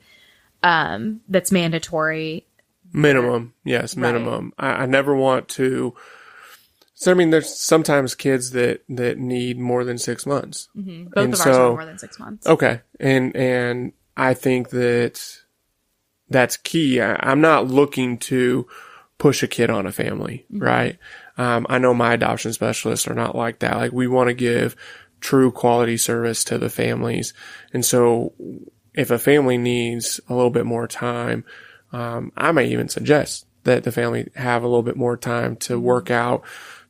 that's mandatory. Minimum. Yes, minimum. Right. I never want to. So, there's sometimes kids that need more than 6 months. Mm-hmm. Both of ours are more than 6 months. Okay. And I think that's key. I'm not looking to push a kid on a family, mm-hmm. right? I know my adoption specialists are not like that. Like, we want to give true quality service to the families. And so if a family needs a little bit more time, I may even suggest that the family have a little bit more time to work out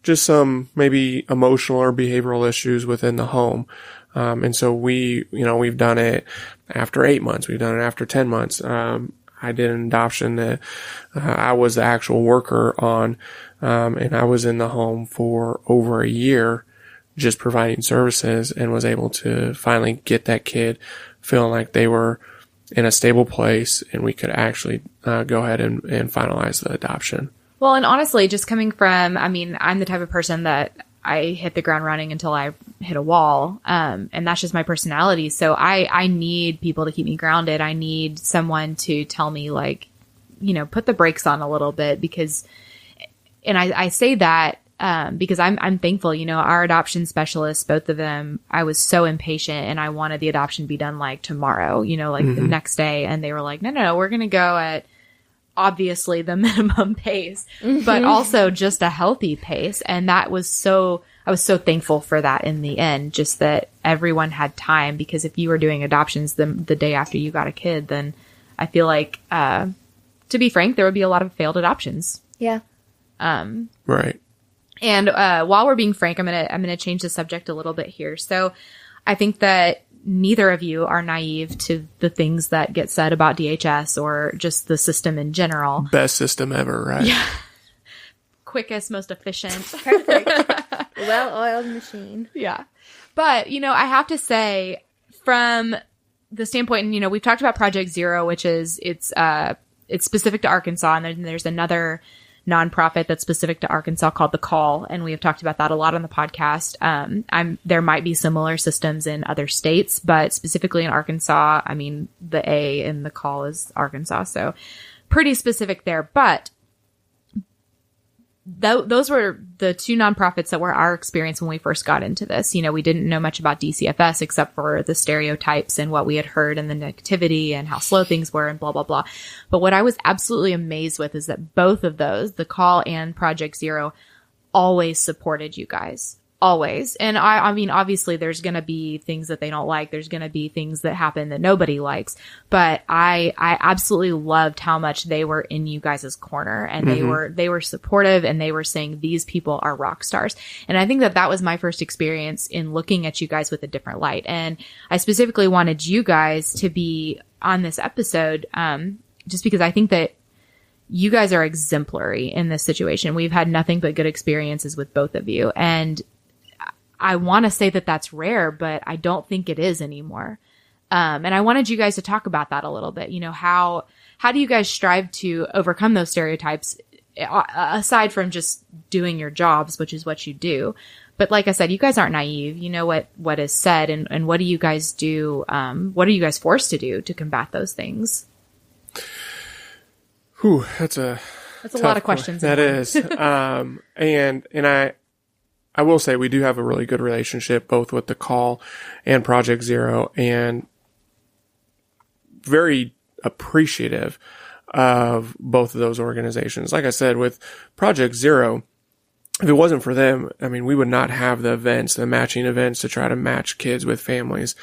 just some maybe emotional or behavioral issues within the home. And so we've done it after 8 months. We've done it after 10 months. I did an adoption that I was the actual worker on, and I was in the home for over a year just providing services, and was able to finally get that kid feeling like they were in a stable place and we could actually go ahead and finalize the adoption. Well, and honestly, just coming from, I'm the type of person that I hit the ground running until I hit a wall. And that's just my personality. So I need people to keep me grounded. I need someone to tell me, like, put the brakes on a little bit, because, and I say that, because I'm thankful, our adoption specialists, both of them, I was so impatient and I wanted the adoption to be done like tomorrow, mm-hmm. the next day. And they were like, no, we're going to go at obviously the minimum pace, mm-hmm. but also just a healthy pace. And I was so thankful for that in the end, just that everyone had time, because if you were doing adoptions the day after you got a kid, then I feel like, to be frank, there would be a lot of failed adoptions. Yeah. Right. And, while we're being frank, I'm going to change the subject a little bit here. So I think that neither of you are naive to the things that get said about DHS or just the system in general. Best system ever, right? Yeah. Quickest, most efficient. Perfect. Well-oiled machine. Yeah. But, I have to say, from the standpoint, we've talked about Project Zero, which is, it's specific to Arkansas, and then there's another nonprofit that's specific to Arkansas called The Call. And we have talked about that a lot on the podcast. There might be similar systems in other states, but specifically in Arkansas, I mean, the A in The Call is Arkansas. So pretty specific there, but those were the two nonprofits that were our experience when we first got into this. You know, we didn't know much about DCFS except for the stereotypes and what we had heard and the negativity and how slow things were and blah, blah, blah. But what I was absolutely amazed with is that both of those, The Call and Project Zero, always supported you guys. Always. And I mean, obviously there's going to be things that they don't like. There's going to be things that happen that nobody likes, but I absolutely loved how much they were in you guys' corner, and they were supportive, and they were saying these people are rock stars. And I think that was my first experience in looking at you guys with a different light. And I specifically wanted you guys to be on this episode, just because I think that you guys are exemplary in this situation. We've had nothing but good experiences with both of you. And I want to say that that's rare, but I don't think it is anymore. And I wanted you guys to talk about that a little bit. You know, how do you guys strive to overcome those stereotypes aside from just doing your jobs, which is what you do? But like I said, you guys aren't naive. You know what is said, and what do you guys do? What are you guys forced to do to combat those things? Whew, that's a lot of questions. That is. And I will say we do have a really good relationship both with The Call and Project Zero, and very appreciative of both of those organizations. Like I said, with Project Zero, if it wasn't for them, I mean, we would not have the events, the matching events to try to match kids with families,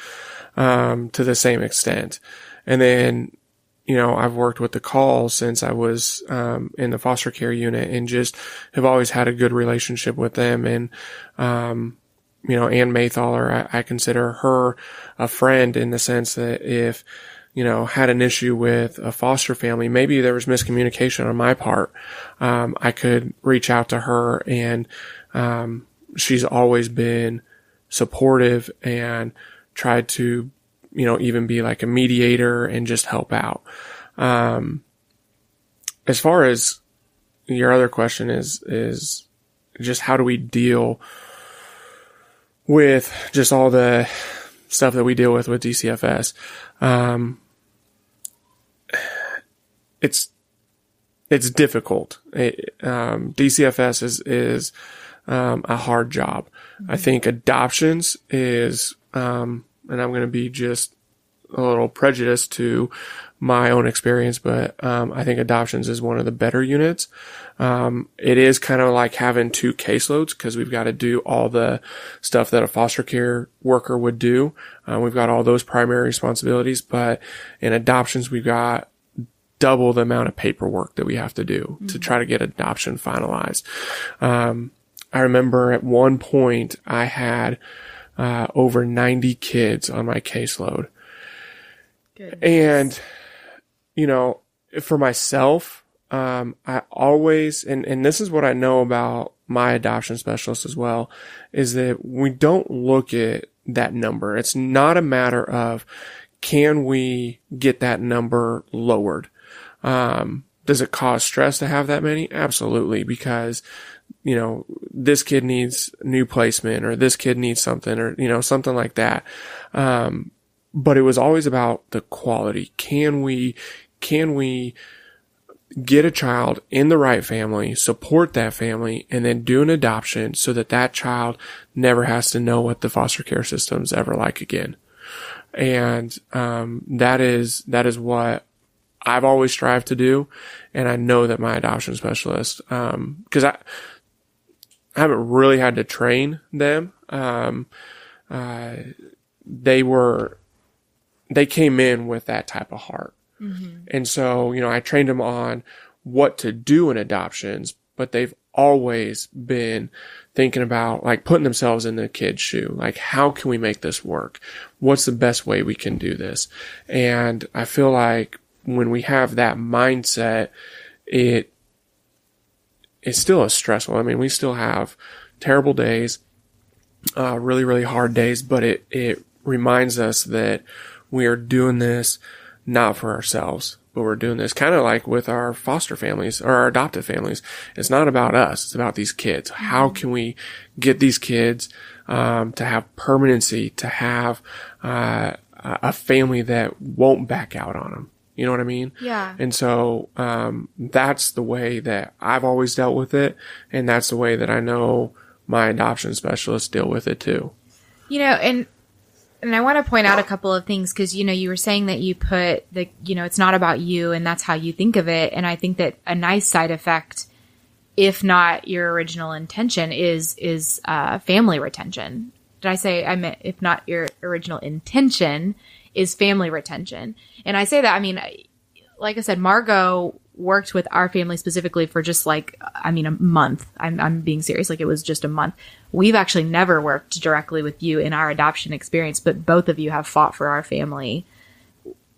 to the same extent. And then, you know, I've worked with The Call since I was in the foster care unit, and just have always had a good relationship with them. And, you know, Ann Maythaler, I consider her a friend in the sense that if, you know, had an issue with a foster family, maybe there was miscommunication on my part, I could reach out to her, and she's always been supportive and tried to, you know, even be like a mediator and just help out. As far as your other question is just how do we deal with just all the stuff that we deal with DCFS? It's difficult. DCFS is a hard job. I think adoptions is, and I'm going to be just a little prejudiced to my own experience, but I think adoptions is one of the better units. It is kind of like having two caseloads, because we've got to do all the stuff that a foster care worker would do. We've got all those primary responsibilities, but in adoptions, we've got double the amount of paperwork that we have to do to try to get adoption finalized. I remember at one point I had over 90 kids on my caseload. Goodness. And, you know, for myself, I always, and this is what I know about my adoption specialist as well, is that we don't look at that number. It's not a matter of, can we get that number lowered? Does it cause stress to have that many? Absolutely. Because, you know, this kid needs new placement, or this kid needs something, or, you know, something like that. But it was always about the quality. Can we get a child in the right family, support that family, and then do an adoption so that that child never has to know what the foster care system's ever like again? And, that is what I've always strived to do. And I know that my adoption specialist, cause I haven't really had to train them. They came in with that type of heart. Mm-hmm. And so, you know, I trained them on what to do in adoptions, but they've always been thinking about, like, putting themselves in the kid's shoe. Like, how can we make this work? What's the best way we can do this? And I feel like when we have that mindset, it's still a stressful. I mean, we still have terrible days, really, really hard days, but it reminds us that we are doing this not for ourselves. we're doing this. Kind of like with our foster families or our adoptive families. It's not about us. It's about these kids. How can we get these kids, to have permanency, to have, a family that won't back out on them? You know what I mean? Yeah. And so, that's the way that I've always dealt with it. And that's the way that I know my adoption specialists deal with it too. You know, and I want to point out a couple of things because, you know, you were saying that you put the, you know, it's not about you and that's how you think of it. And I think that a nice side effect, if not your original intention, is family retention. Did I say, I meant if not your original intention is family retention. And I say that, I mean, like I said, Margot worked with our family specifically for just like, I mean, a month. I'm being serious. Like it was just a month. We've actually never worked directly with you in our adoption experience, but both of you have fought for our family,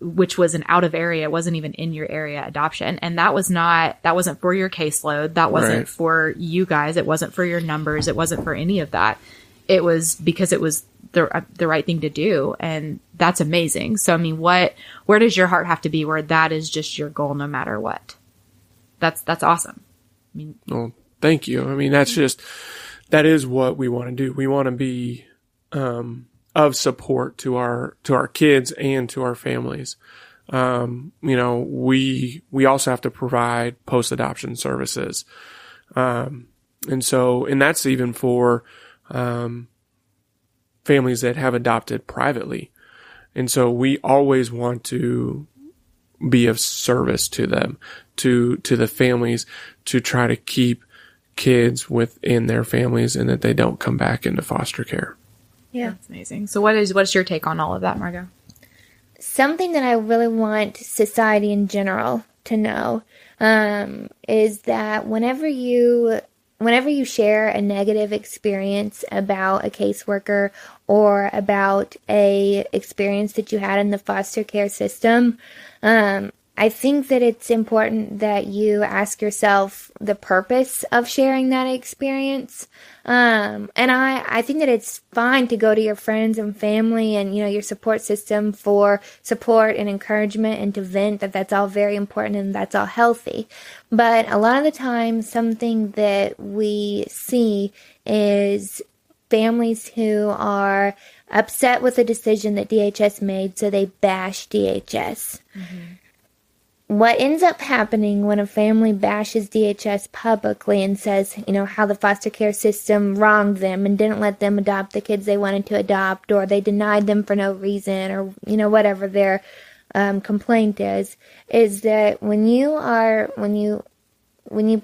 which was an out of area. It wasn't even in your area adoption. And that wasn't for your caseload. That wasn't for you guys. It wasn't for your numbers. It wasn't for any of that. It was because it was the right thing to do. And that's amazing. So, I mean, where does your heart have to be where that is just your goal no matter what? That's awesome. I mean, well, thank you. I mean, that is what we want to do. We want to be, of support to our kids and to our families. You know, we also have to provide post-adoption services. And that's even for, families that have adopted privately. And so we always want to be of service to them, to the families, to try to keep kids within their families and that they don't come back into foster care. Yeah. That's amazing. So what's your take on all of that, Margot? Something that I really want society in general to know, is that whenever you share a negative experience about a caseworker or about a experience that you had in the foster care system, I think that it's important that you ask yourself the purpose of sharing that experience. And I think that it's fine to go to your friends and family and, you know, your support system for support and encouragement and to vent. That's all very important and that's all healthy. But a lot of the time, something that we see is families who are upset with the decision that DHS made, so they bash DHS. Mm-hmm. What ends up happening when a family bashes DHS publicly and says, you know, how the foster care system wronged them and didn't let them adopt the kids they wanted to adopt, or they denied them for no reason, or, you know, whatever their complaint is that when you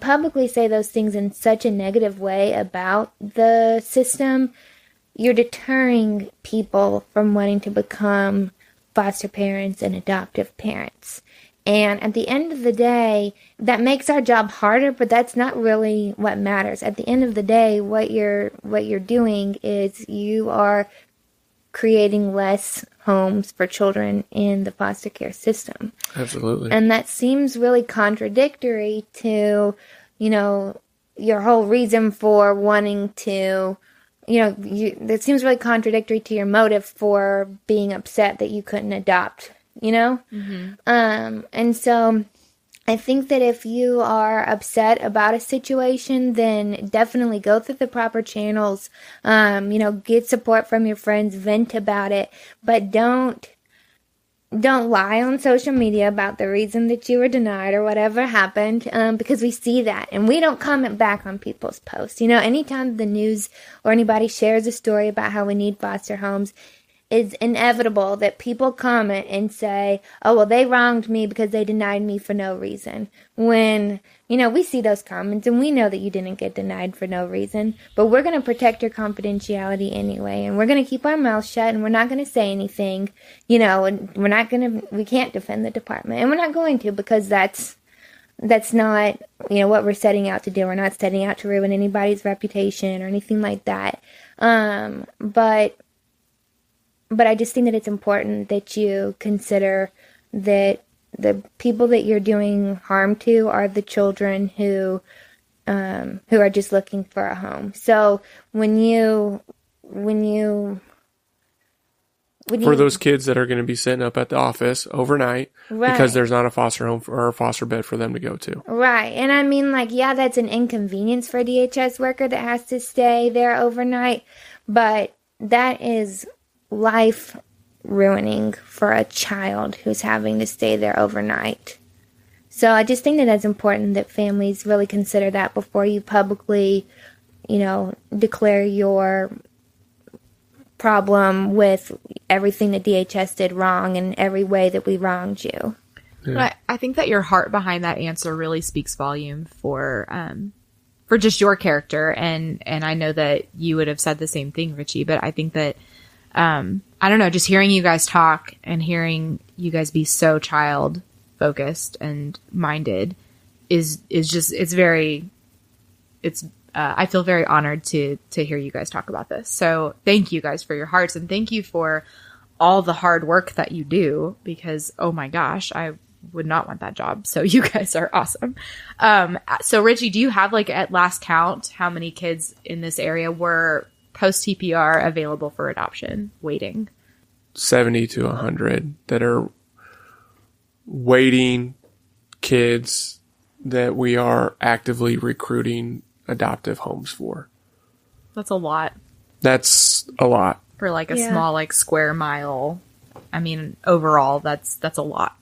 publicly say those things in such a negative way about the system, you're deterring people from wanting to become foster parents and adoptive parents. And at the end of the day, that makes our job harder, but that's not really what matters. At the end of the day, what you're doing is you are creating less homes for children in the foster care system. Absolutely. And that seems really contradictory to, you know, your whole reason for wanting to, that seems really contradictory to your motive for being upset that you couldn't adopt. You know? Mm-hmm. And so I think that if you are upset about a situation, then definitely go through the proper channels, get support from your friends, vent about it, but don't lie on social media about the reason that you were denied or whatever happened, because we see that and we don't comment back on people's posts. You know, anytime the news or anybody shares a story about how we need foster homes, it's inevitable that people comment and say, oh, well, they wronged me because they denied me for no reason. When, we see those comments and we know that you didn't get denied for no reason, but we're going to protect your confidentiality anyway. And we're going to keep our mouth shut and we're not going to say anything, and we can't defend the department. And we're not going to, because that's not, what we're setting out to do. We're not setting out to ruin anybody's reputation or anything like that. But I just think that it's important that you consider that the people that you're doing harm to are the children who are just looking for a home. So when you for those kids that are going to be sitting up at the office overnight because there's not a foster home or a foster bed for them to go to. Right. And I mean, like, yeah, that's an inconvenience for a DHS worker that has to stay there overnight, but that is life ruining for a child who's having to stay there overnight. So I just think that that's important that families really consider that before you publicly, declare your problem with everything that DHS did wrong and every way that we wronged you. Yeah. But I think that your heart behind that answer really speaks volume for just your character, and I know that you would have said the same thing, Richie. But I think that I don't know, just hearing you guys talk and hearing you guys be so child focused and minded is just I feel very honored to hear you guys talk about this. So thank you guys for your hearts, and thank you for all the hard work that you do, because, oh my gosh, I would not want that job. So you guys are awesome. So Richie, do you have, like, at last count, how many kids in this area were post TPR available for adoption waiting? 70 to 100 that are waiting kids that we are actively recruiting adoptive homes for. That's a lot. That's a lot. For like a small, like, square mile. I mean, overall, that's a lot.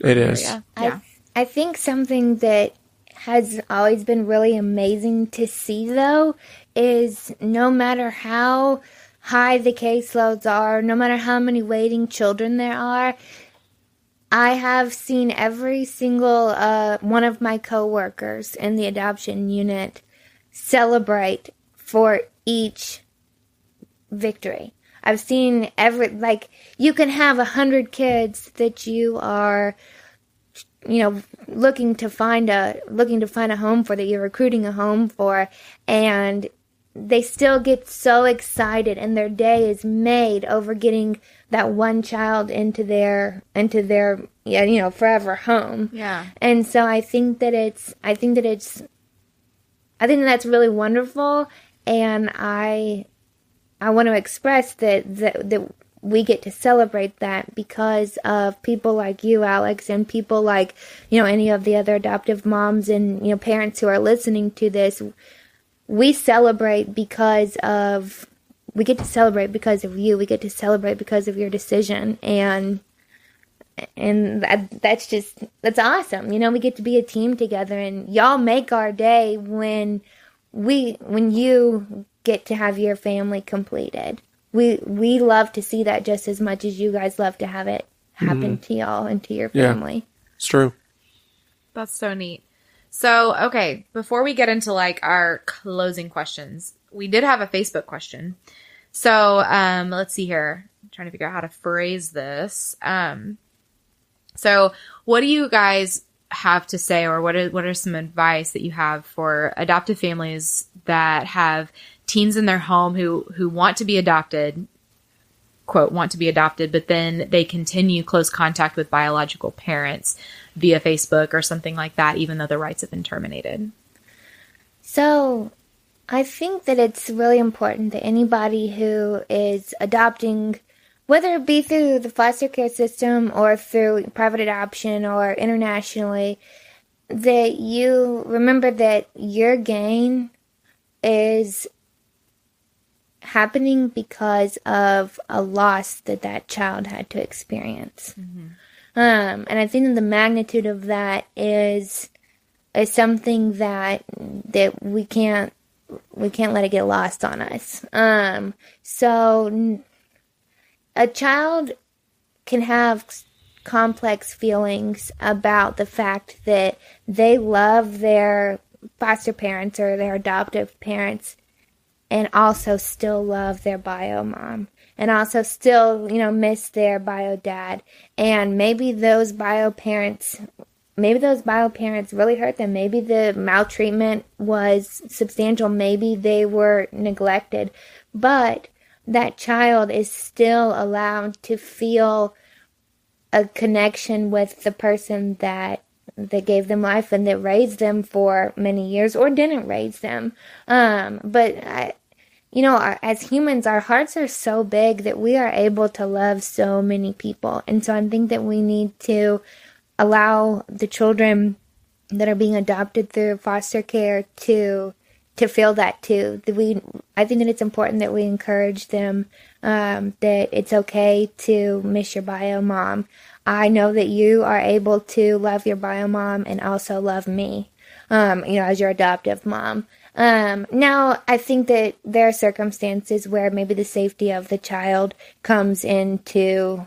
It is. Yeah. I think something that has always been really amazing to see, though, is no matter how high the caseloads are, no matter how many waiting children there are, I have seen every single one of my coworkers in the adoption unit celebrate for each victory. I've seen you can have 100 kids that you are, looking to find a home for, that you're recruiting a home for, and they still get so excited, and their day is made over getting that one child into their forever home. Yeah. And so I think that's really wonderful, and I want to express that we get to celebrate that because of people like you, Alex, and people like, any of the other adoptive moms and, parents who are listening to this. We get to celebrate because of you. We get to celebrate because of your decision, and that's awesome. We get to be a team together, and y'all make our day when you get to have your family completed. We love to see that just as much as you guys love to have it happen to y'all and to your family. Yeah, it's true. That's so neat. So, okay, before we get into, like, our closing questions, we did have a Facebook question. So, let's see here. I'm trying to figure out how to phrase this. So what do you guys have to say, or what are some advice that you have for adoptive families that have teens in their home who want to be adopted, quote, want to be adopted, but then they continue close contact with biological parents via Facebook or something like that, even though the rights have been terminated? So I think that it's really important that anybody who is adopting, whether it be through the foster care system or through private adoption or internationally, that you remember that your gain is happening because of a loss that child had to experience. Mm-hmm. And I think that the magnitude of that is something that we can't let it get lost on us. So a child can have complex feelings about the fact that they love their foster parents or their adoptive parents, and also still love their bio mom, and also still, miss their bio dad. And maybe those bio parents really hurt them. Maybe the maltreatment was substantial. Maybe they were neglected. But that child is still allowed to feel a connection with the person that gave them life and that raised them for many years, or didn't raise them. But as humans, our hearts are so big that we are able to love so many people. And so I think that we need to allow the children that are being adopted through foster care to feel that too. I think that it's important that we encourage them, that it's okay to miss your bio mom. I know that you are able to love your bio mom and also love me, as your adoptive mom. Now, I think that there are circumstances where maybe the safety of the child comes into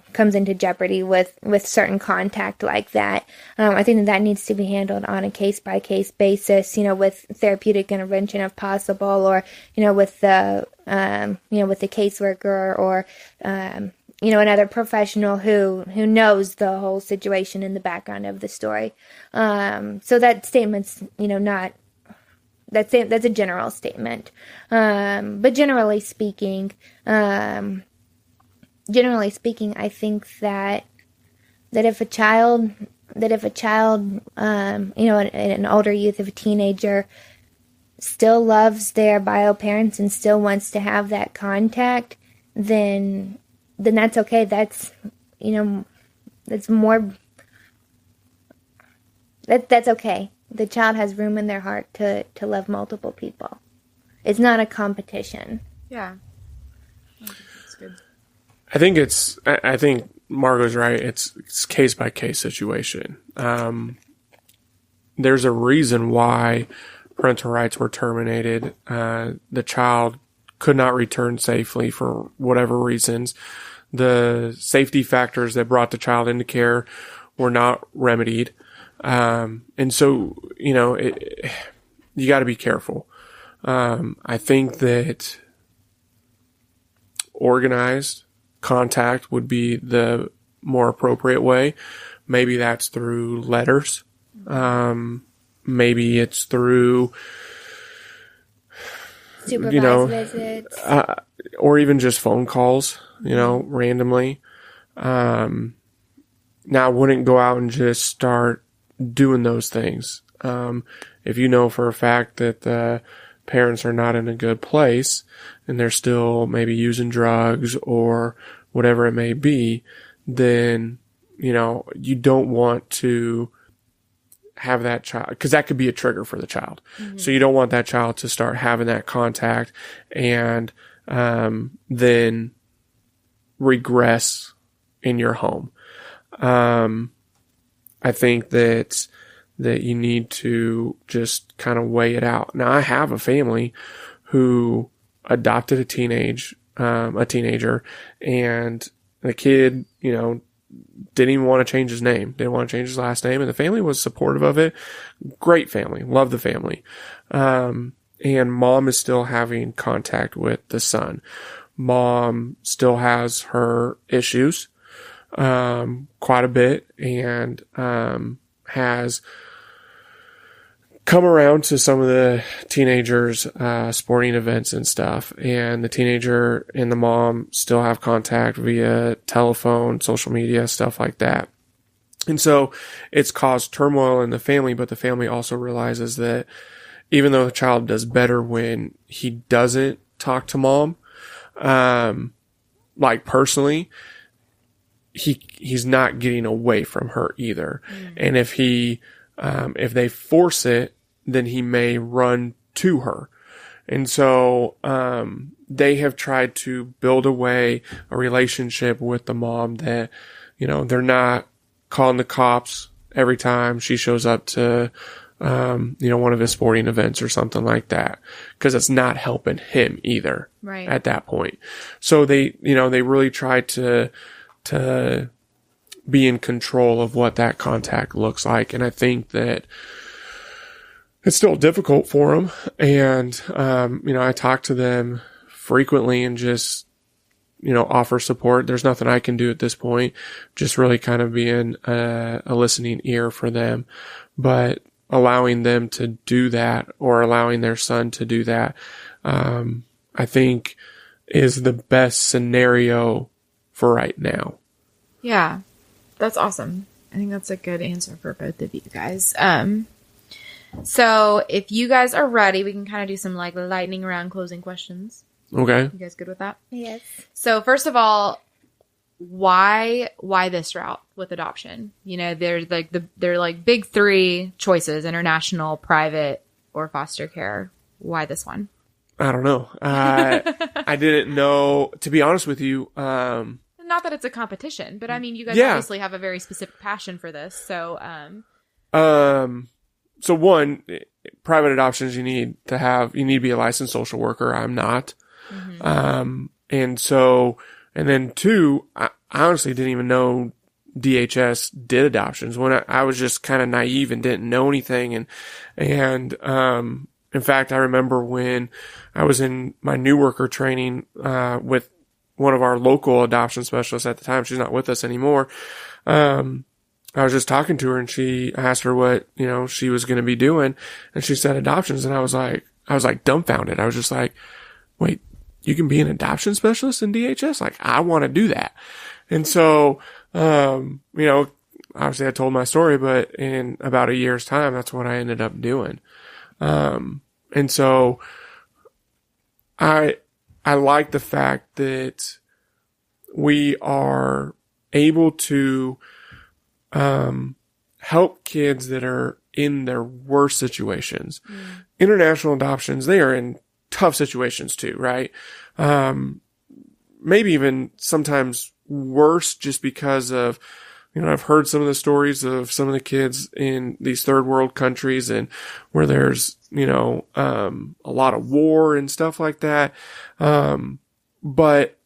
jeopardy with certain contact like that. I think that needs to be handled on a case-by-case basis, with therapeutic intervention if possible, or, with the caseworker or, another professional who knows the whole situation in the background of the story. So that statement's, that's a general statement. But generally speaking, I think that if a child, an older youth, if a teenager still loves their bio parents and still wants to have that contact, then that's okay. That's okay. The child has room in their heart to love multiple people. It's not a competition. Yeah. That's good. I think Margot's right. It's case by case situation. There's a reason why parental rights were terminated. The child could not return safely for whatever reasons. The safety factors that brought the child into care were not remedied. And so, you got to be careful. I think that organized contact would be the more appropriate way. Maybe that's through letters. Maybe it's through supervised visits, or even just phone calls, randomly. Now I wouldn't go out and just start doing those things. If you know for a fact that the parents are not in a good place and they're still maybe using drugs or whatever it may be, then, you don't want to have that child, because that could be a trigger for the child. Mm-hmm. So you don't want that child to start having that contact and then regress in your home. I think that you need to just kind of weigh it out. Now, I have a family who adopted a teenager, and the kid, didn't even want to change his name, didn't want to change his last name, and the family was supportive of it. Great family, love the family. And mom is still having contact with the son. Mom still has her issues, quite a bit, and has come around to some of the teenagers' sporting events and stuff. And the teenager and the mom still have contact via telephone, social media, stuff like that. And so it's caused turmoil in the family, but the family also realizes that even though the child does better when he doesn't talk to mom, personally, he's not getting away from her either. Mm. And if they force it, then he may run to her. And so, they have tried to build a relationship with the mom that, they're not calling the cops every time she shows up to, one of his sporting events or something like that, because it's not helping him either. Right. At that point. So they really try to be in control of what that contact looks like. And I think that it's still difficult for them. And, I talk to them frequently and just, offer support. There's nothing I can do at this point, just really kind of being a listening ear for them, but allowing them to do that, or allowing their son to do that, I think is the best scenario for right now. Yeah, that's awesome. I think that's a good answer for both of you guys. So if you guys are ready, we can kind of do some lightning round closing questions. Okay. You guys good with that? Yes. So first of all, why this route with adoption? You know, there's like they're like big three choices: international, private, or foster care. Why this one? I don't know. I didn't know, to be honest with you. Not that it's a competition, but I mean, you guys Yeah. obviously have a very specific passion for this. So, So one, private adoptions, you need to be a licensed social worker. I'm not. And then two, I honestly didn't even know DHS did adoptions when I was just kind of naive and didn't know anything. And in fact, I remember when I was in my new worker training, with one of our local adoption specialists at the time. She's not with us anymore. I was just talking to her and I asked her what, she was going to be doing. And she said adoptions. And I was like dumbfounded. I was just like, wait, you can be an adoption specialist in DHS? Like, I want to do that. And so, obviously I told my story, but in about a year's time, that's what I ended up doing. And so I like the fact that we are able to, help kids that are in their worst situations. International adoptions, they are in tough situations too, right? Maybe even sometimes worse just because of, I've heard some of the stories of some of the kids in these third world countries and where there's, a lot of war and stuff like that. But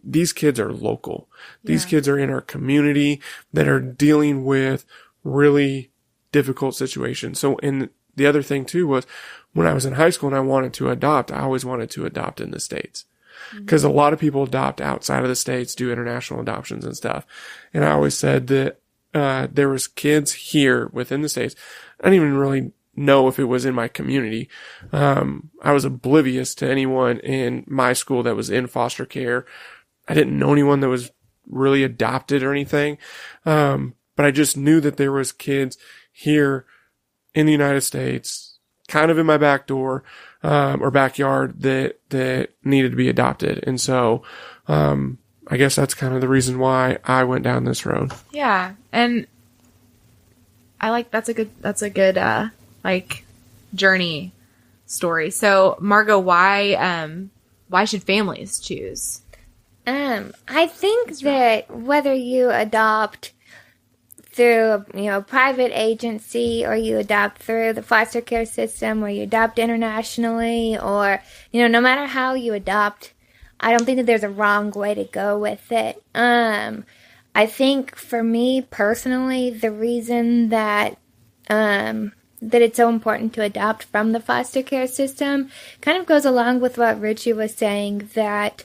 these kids are local. These kids are in our community that are dealing with really difficult situations. So, and the other thing too was when I was in high school and I wanted to adopt, I always wanted to adopt in the States. Because a lot of people adopt outside of the States, do international adoptions and stuff. And I always said that there was kids here within the States. I didn't even really know if it was in my community. I was oblivious to anyone in my school that was in foster care. I didn't know anyone that was really adopted or anything. But I just knew that there was kids here in the United States, kind of in my back door, or backyard that needed to be adopted. And so, I guess that's kind of the reason why I went down this road. Yeah. And I like, that's a good, journey story. So Margot, why should families choose? I think that whether you adopt through, a private agency or you adopt through the foster care system or you adopt internationally or, no matter how you adopt, I don't think that there's a wrong way to go with it. I think for me personally, the reason that it's so important to adopt from the foster care system kind of goes along with what Richie was saying, that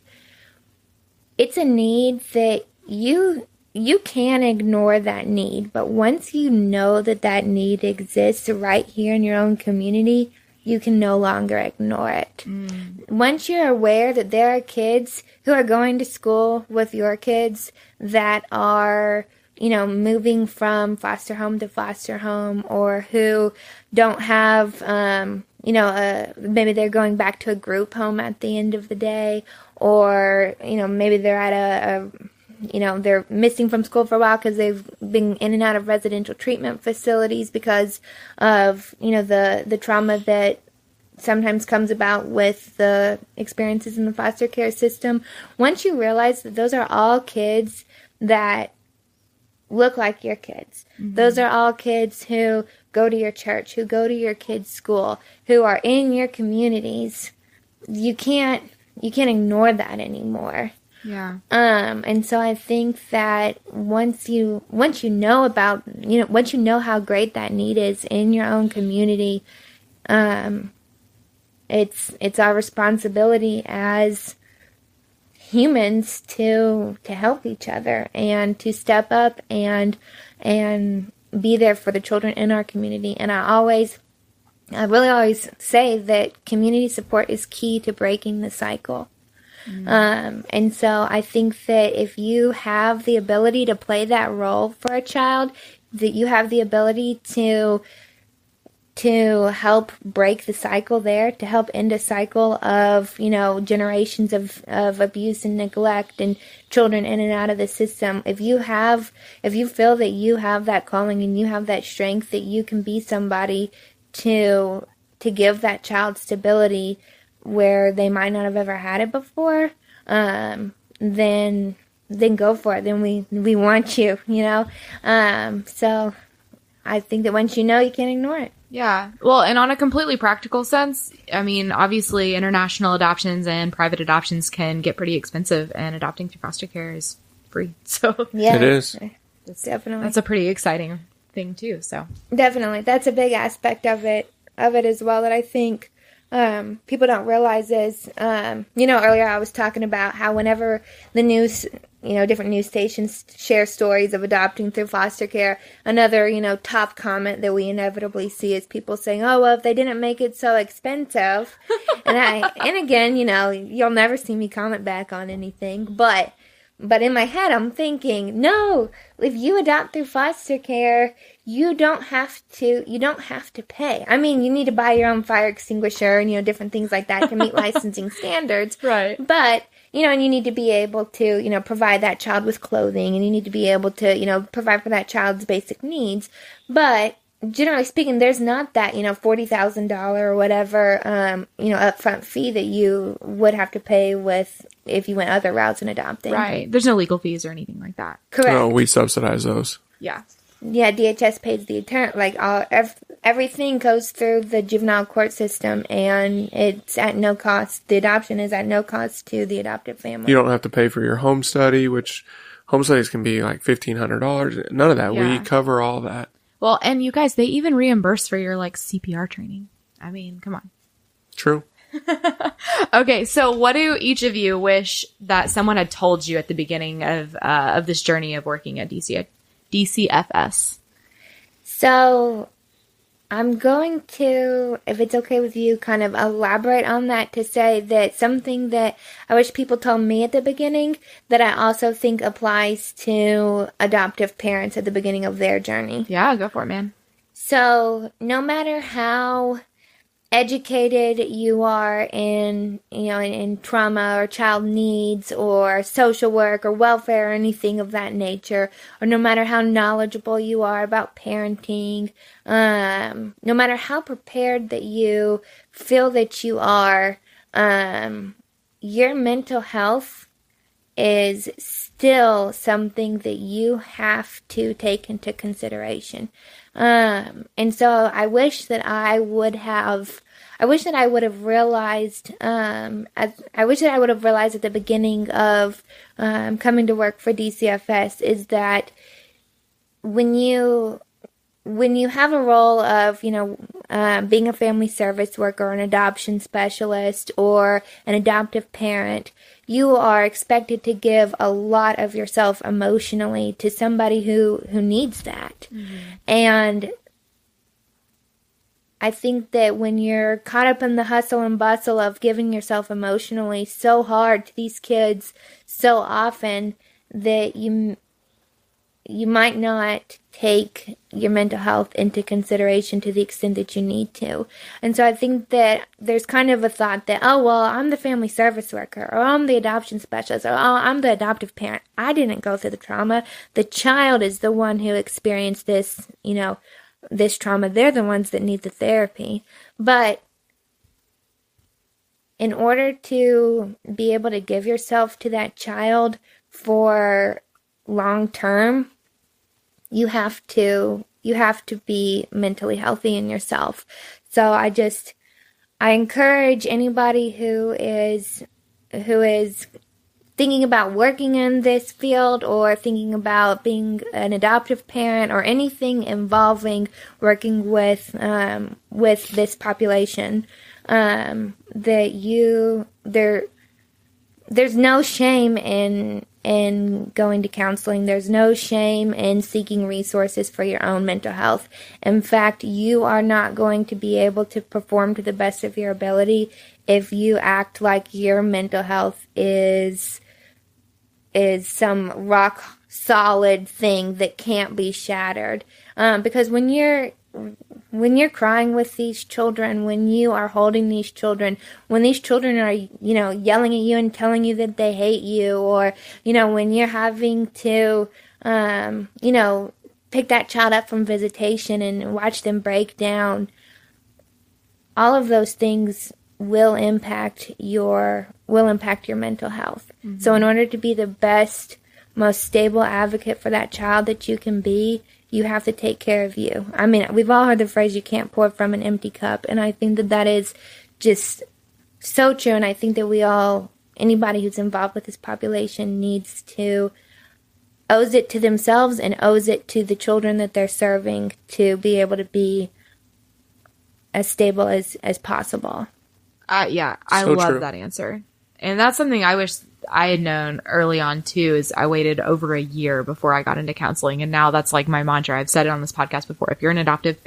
it's a need that you can ignore that need, but once you know that need exists right here in your own community, you can no longer ignore it. Once you're aware that there are kids who are going to school with your kids that are, moving from foster home to foster home, or who don't have, maybe they're going back to a group home at the end of the day, or, maybe they're at they're missing from school for a while because they've been in and out of residential treatment facilities because of, the trauma that sometimes comes about with the experiences in the foster care system. Once you realize that those are all kids that look like your kids, those are all kids who go to your church, who go to your kids' school, who are in your communities, you can't ignore that anymore. Yeah. And so I think that once you know about, once you know how great that need is in your own community, it's our responsibility as humans to help each other and to step up and be there for the children in our community. And I really always say that community support is key to breaking the cycle. And so I think that if you have the ability to play that role for a child, that you have the ability to to help break the cycle there, to help end a cycle of, generations of abuse and neglect and children in and out of the system. If you feel that you have that calling and you have that strength, that you can be somebody to give that child stability where they might not have ever had it before, then go for it. Then we want you, So I think that once you know, you can't ignore it. Yeah. Well, and on a completely practical sense, I mean, obviously international adoptions and private adoptions can get pretty expensive, and adopting through foster care is free. So yeah, it is. Definitely. That's a pretty exciting thing too. So definitely. That's a big aspect of it as well that I think people don't realize is, earlier I was talking about how whenever the news, different news stations share stories of adopting through foster care, another, top comment that we inevitably see is people saying, oh, well, if they didn't make it so expensive. and again, you'll never see me comment back on anything, but in my head, I'm thinking, no, if you adopt through foster care, you don't have to pay. I mean, you need to buy your own fire extinguisher and, different things like that to meet licensing standards. Right. But, and you need to be able to, provide that child with clothing, and you need to be able to, provide for that child's basic needs. But generally speaking, there's not that, $40,000 or whatever, upfront fee that you would have to pay with if you went other routes in adopting. Right. There's no legal fees or anything like that. Correct. No, we subsidize those. Yeah. Yeah, DHS pays the attorney. Like everything goes through the juvenile court system, and it's at no cost. The adoption is at no cost to the adoptive family. You don't have to pay for your home study, which home studies can be like $1,500. None of that. Yeah. We cover all that. Well, and you guys, they even reimburse for your CPR training. I mean, come on. True. Okay, so what do each of you wish that someone had told you at the beginning of this journey of working at DCFS? So I'm going to, if it's okay with you, kind of elaborate on that to say that something that I wish people told me at the beginning that I also think applies to adoptive parents at the beginning of their journey. Yeah, go for it, man. So no matter how educated you are in trauma or child needs or social work or welfare or anything of that nature, or no matter how knowledgeable you are about parenting, no matter how prepared that you feel that you are, your mental health is still something that you have to take into consideration. And so I wish that I would have realized, I wish that I would have realized at the beginning of coming to work for DCFS is that when you have a role of, being a family service worker or an adoption specialist or an adoptive parent, you are expected to give a lot of yourself emotionally to somebody who needs that. Mm-hmm. And I think that when you're caught up in the hustle and bustle of giving yourself emotionally so hard to these kids so often, that you might not take your mental health into consideration to the extent that you need to. And so I think that there's kind of a thought that, oh, well, I'm the family service worker, or I'm the adoption specialist, or oh, I'm the adoptive parent. I didn't go through the trauma. The child is the one who experienced this, this trauma. They're the ones that need the therapy. But in order to be able to give yourself to that child for long term, you have to be mentally healthy in yourself. So I encourage anybody who is thinking about working in this field or thinking about being an adoptive parent or anything involving working with this population, that there's no shame in going to counseling. There's no shame in seeking resources for your own mental health. In fact, you are not going to be able to perform to the best of your ability if you act like your mental health is some rock solid thing that can't be shattered. Because when you're when you're crying with these children, when you are holding these children, when these children are, yelling at you and telling you that they hate you, or, when you're having to, pick that child up from visitation and watch them break down, all of those things will impact your mental health. Mm-hmm. So in order to be the best, most stable advocate for that child that you can be, you have to take care of you. I mean, we've all heard the phrase, you can't pour from an empty cup. And I think that is just so true. And I think that anybody who's involved with this population owes it to themselves and owes it to the children that they're serving to be able to be as stable as possible. Yeah, I love that answer. And that's something I wish I had known early on too, is I waited over a year before I got into counseling. And now that's like my mantra. I've said it on this podcast before. If you're an adoptive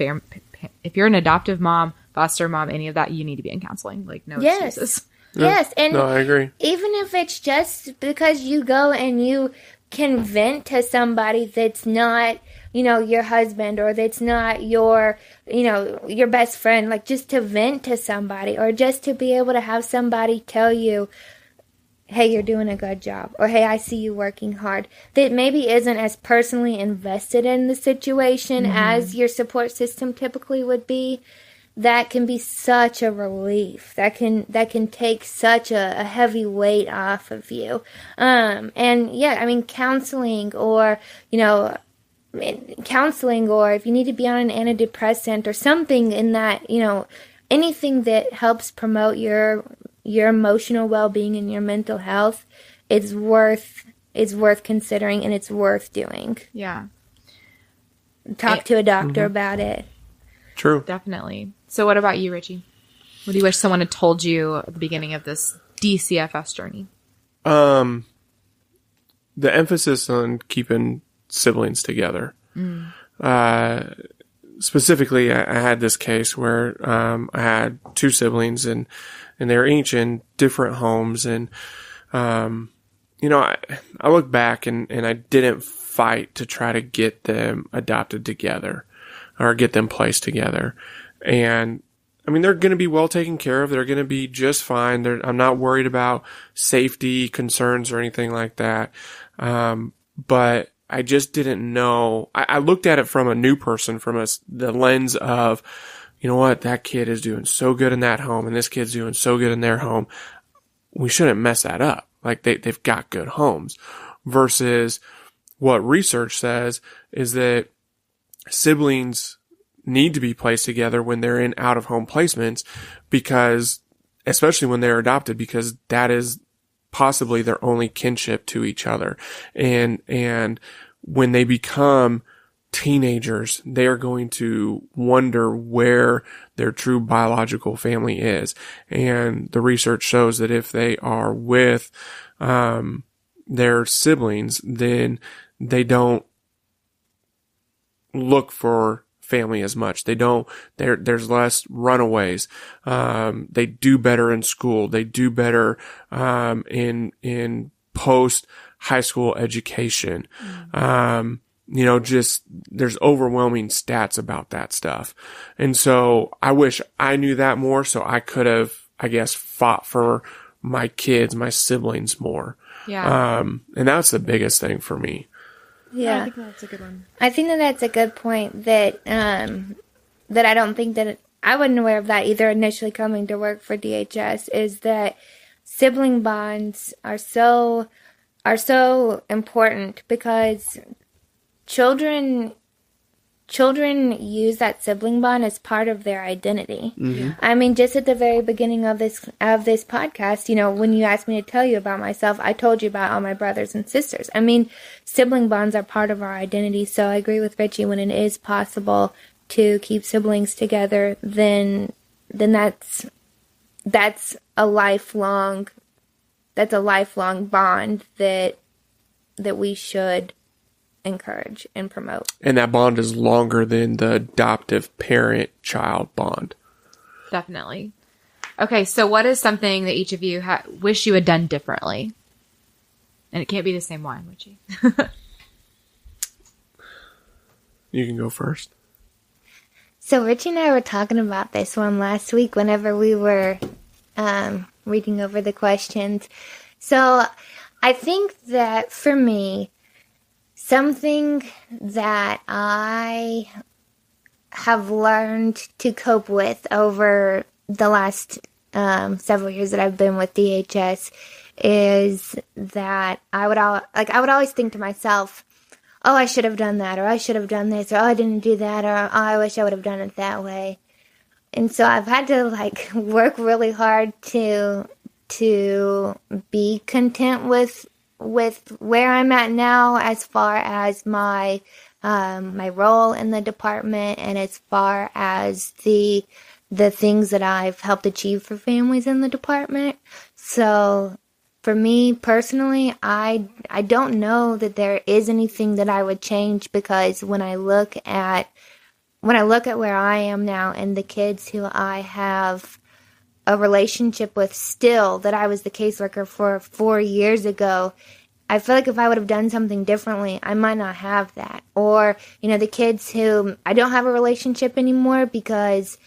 mom, foster mom, any of that, you need to be in counseling. Like, no excuses. Yes. And no, I agree. Even if it's just because you go and you can vent to somebody that's not, your husband, or that's not your best friend, like just to vent to somebody, or just to be able to have somebody tell you, hey, you're doing a good job, or hey, I see you working hard, that maybe isn't as personally invested in the situation as your support system typically would be, that can be such a relief. That can take such a heavy weight off of you. And yeah, I mean, counseling, or if you need to be on an antidepressant or something in that, anything that helps promote your emotional well-being and your mental health is worth considering, and it's worth doing. Yeah. Talk to a doctor about it. True. Definitely. So what about you, Richie? What do you wish someone had told you at the beginning of this DCFS journey? The emphasis on keeping siblings together. Specifically, I had this case where I had two siblings, and they were each in different homes. And, I look back and I didn't fight to try to get them adopted together or get them placed together. And I mean, they're going to be well taken care of. They're going to be just fine. I'm not worried about safety concerns or anything like that. But I just didn't know. I looked at it from a new person, from the lens of, you know what, that kid is doing so good in that home, and this kid's doing so good in their home. We shouldn't mess that up. Like, they've got good homes. Versus what research says is that siblings need to be placed together when they're in out-of-home placements, because, especially when they're adopted, because that is possibly their only kinship to each other. And when they become teenagers, they are going to wonder where their true biological family is. And the research shows that if they are with their siblings, then they don't look for family as much. There's less runaways. They do better in school. They do better in post high school education. Just there's overwhelming stats about that stuff. And so I wish I knew that more, so I could have, I guess, fought for my kids, my siblings more. Yeah. And that's the biggest thing for me. Yeah. I think that's a good one. I think that's a good point, that I don't think that I wasn't aware of that either initially coming to work for DHS, is that sibling bonds are so important, because children use that sibling bond as part of their identity. Mm-hmm. I mean, just at the very beginning of this podcast, when you asked me to tell you about myself, I told you about all my brothers and sisters. I mean, sibling bonds are part of our identity. So I agree with Richie, when it is possible to keep siblings together, then that's a lifelong bond that we should encourage and promote. And that bond is longer than the adoptive parent-child bond. Definitely. Okay, so what is something that each of you wish you had done differently? And it can't be the same one, Richie. You can go first. So Richie and I were talking about this one last week whenever we were reading over the questions. So I think that for me, something that I have learned to cope with over the last several years that I've been with DHS is that I would always think to myself, oh, I should have done that, or I should have done this, or oh, I didn't do that, or oh, I wish I would have done it that way. And so I've had to work really hard to be content with where I'm at now, as far as my role in the department, and as far as the things that I've helped achieve for families in the department. So for me personally, I don't know that there is anything that I would change, because when I look at where I am now and the kids who I have a relationship with still, that I was the caseworker for 4 years ago, I feel like if I would have done something differently, I might not have that. Or, the kids who I don't have a relationship anymore because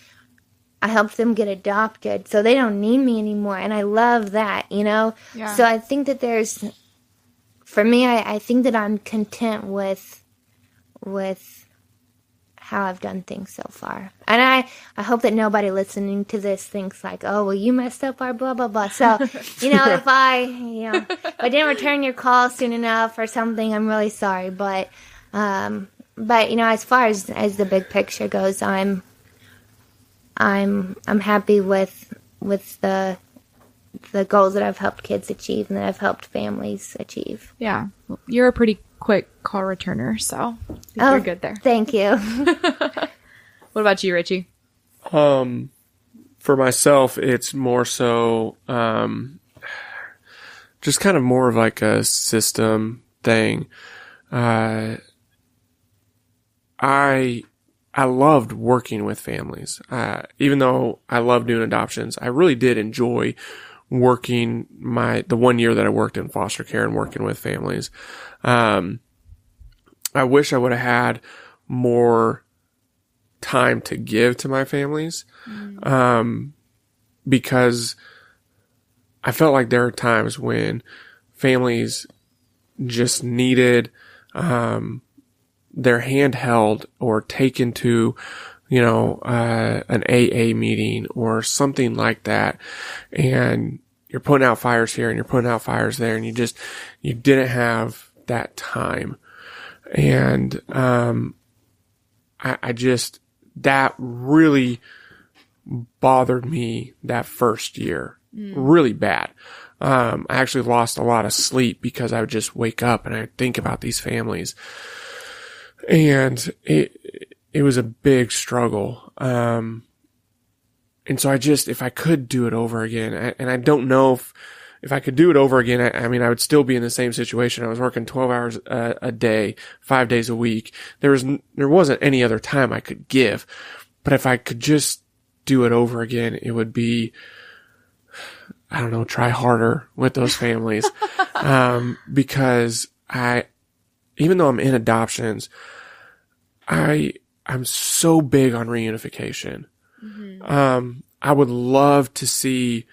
I helped them get adopted, so they don't need me anymore, and I love that, Yeah. So I think that for me, I think that I'm content with how I've done things so far. And I hope that nobody listening to this thinks oh, well, you messed up our blah, blah, blah. So, if I didn't return your call soon enough or something, I'm really sorry. But as far as the big picture goes, I'm happy with the goals that I've helped kids achieve and that I've helped families achieve. Yeah. Well, you're a pretty quick call returner, so you're good there. Thank you. What about you, Richie? For myself, it's more so just kind of more of a system thing. I loved working with families. Even though I love doing adoptions, I really did enjoy working the 1 year that I worked in foster care and working with families. I wish I would have had more time to give to my families. Because I felt like there are times when families just needed, their hand held or taken to, an AA meeting or something like that. And you're putting out fires here and you're putting out fires there, and you didn't have that time. And, that really bothered me that first year really bad. I actually lost a lot of sleep because I would just wake up and I'd think about these families. And it was a big struggle. And so if I could do it over again, and I don't know if I could do it over again, I would still be in the same situation. I was working 12 hours a day, 5 days a week. There wasn't any other time I could give. But if I could just do it over again, it would be, I don't know, try harder with those families. Because even though I'm in adoptions, I'm so big on reunification. Mm-hmm. I would love to see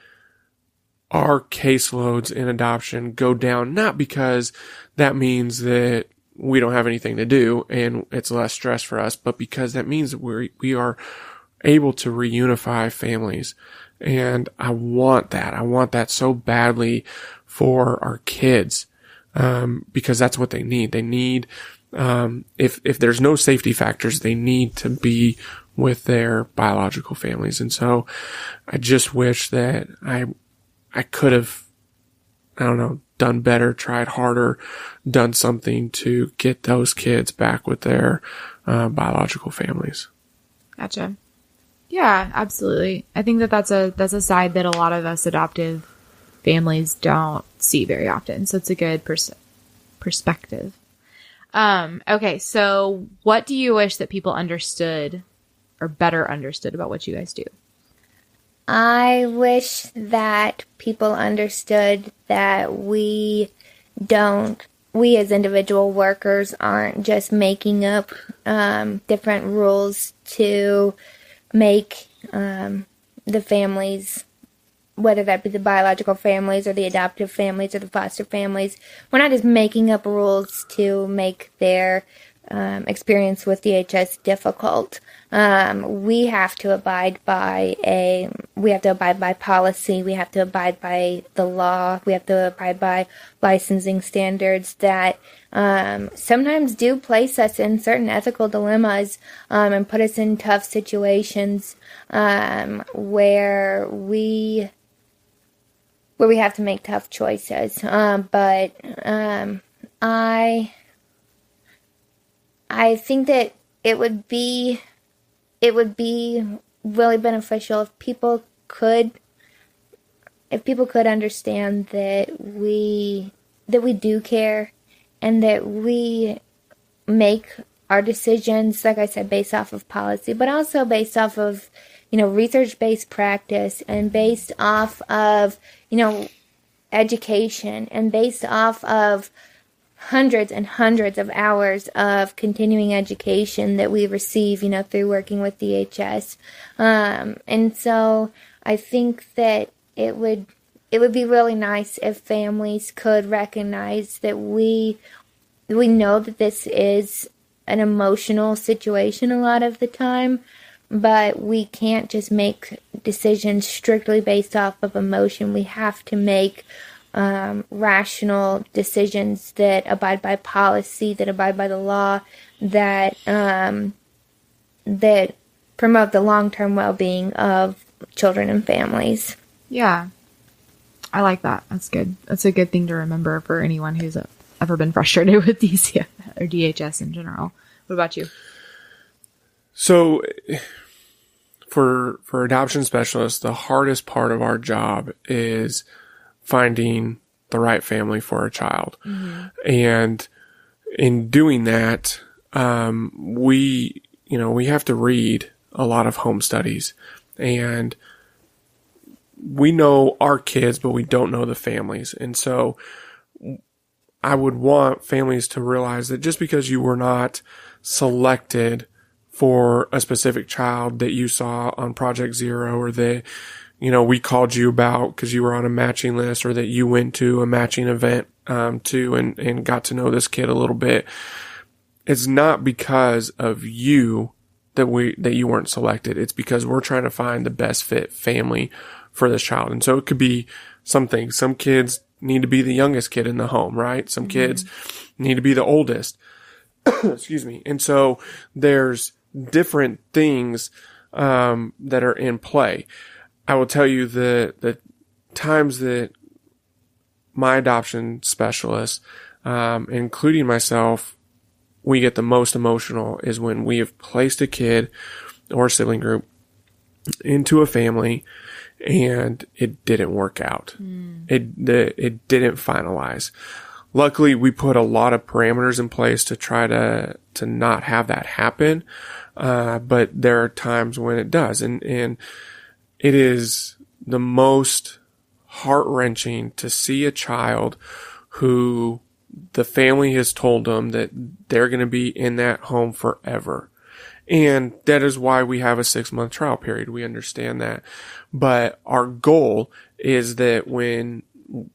our caseloads in adoption go down, not because that means that we don't have anything to do and it's less stress for us, but because that means that we are able to reunify families. And I want that. I want that so badly for our kids, because that's what they need. They need, if there's no safety factors, they need to be with their biological families. And so I just wish that I could have, I don't know, done better, tried harder, done something to get those kids back with their biological families. Gotcha. Yeah, absolutely. I think that's a side that a lot of us adoptive families don't see very often. So it's a good perspective. Okay, so what do you wish that people understood or better understood about what you guys do? I wish that people understood that we don't we as individual workers aren't just making up different rules to make the families, whether that be the biological families or the adoptive families or the foster families, we're not just making up rules to make their experience with DHS difficult. We have to abide by policy. We have to abide by the law. We have to abide by licensing standards that sometimes do place us in certain ethical dilemmas and put us in tough situations where we have to make tough choices. But I think that it would be really beneficial if people could understand that we do care, and that we make our decisions, like I said, based off of policy, but also based off of, research-based practice, and based off of, education, and based off of hundreds and hundreds of hours of continuing education that we receive, through working with DHS. And so I think that it would be really nice if families could recognize that we know that this is an emotional situation a lot of the time, but we can't just make decisions strictly based off of emotion. We have to make rational decisions that abide by policy, that abide by the law, that promote the long-term well-being of children and families. Yeah, I like that. That's good. That's a good thing to remember for anyone who's ever been frustrated with DCF or DHS in general. What about you? So, for adoption specialists, the hardest part of our job is finding the right family for a child. Mm-hmm. And in doing that, we have to read a lot of home studies, and we know our kids, but we don't know the families. And so I would want families to realize that just because you were not selected for a specific child that you saw on Project Zero, or that we called you about because you were on a matching list, or that you went to a matching event and got to know this kid a little bit. It's not because of you that you weren't selected. It's because we're trying to find the best fit family for this child. And so it could be something. Some kids need to be the youngest kid in the home, right? Some kids need to be the oldest. Excuse me. And so there's different things that are in play. I will tell you the times that my adoption specialists, including myself, we get the most emotional is when we have placed a kid or a sibling group into a family and it didn't work out. It didn't finalize. Luckily, we put a lot of parameters in place to try to not have that happen. But there are times when it does. And it is the most heart-wrenching to see a child who the family has told them that they're going to be in that home forever. And that is why we have a 6-month trial period. We understand that. But our goal is that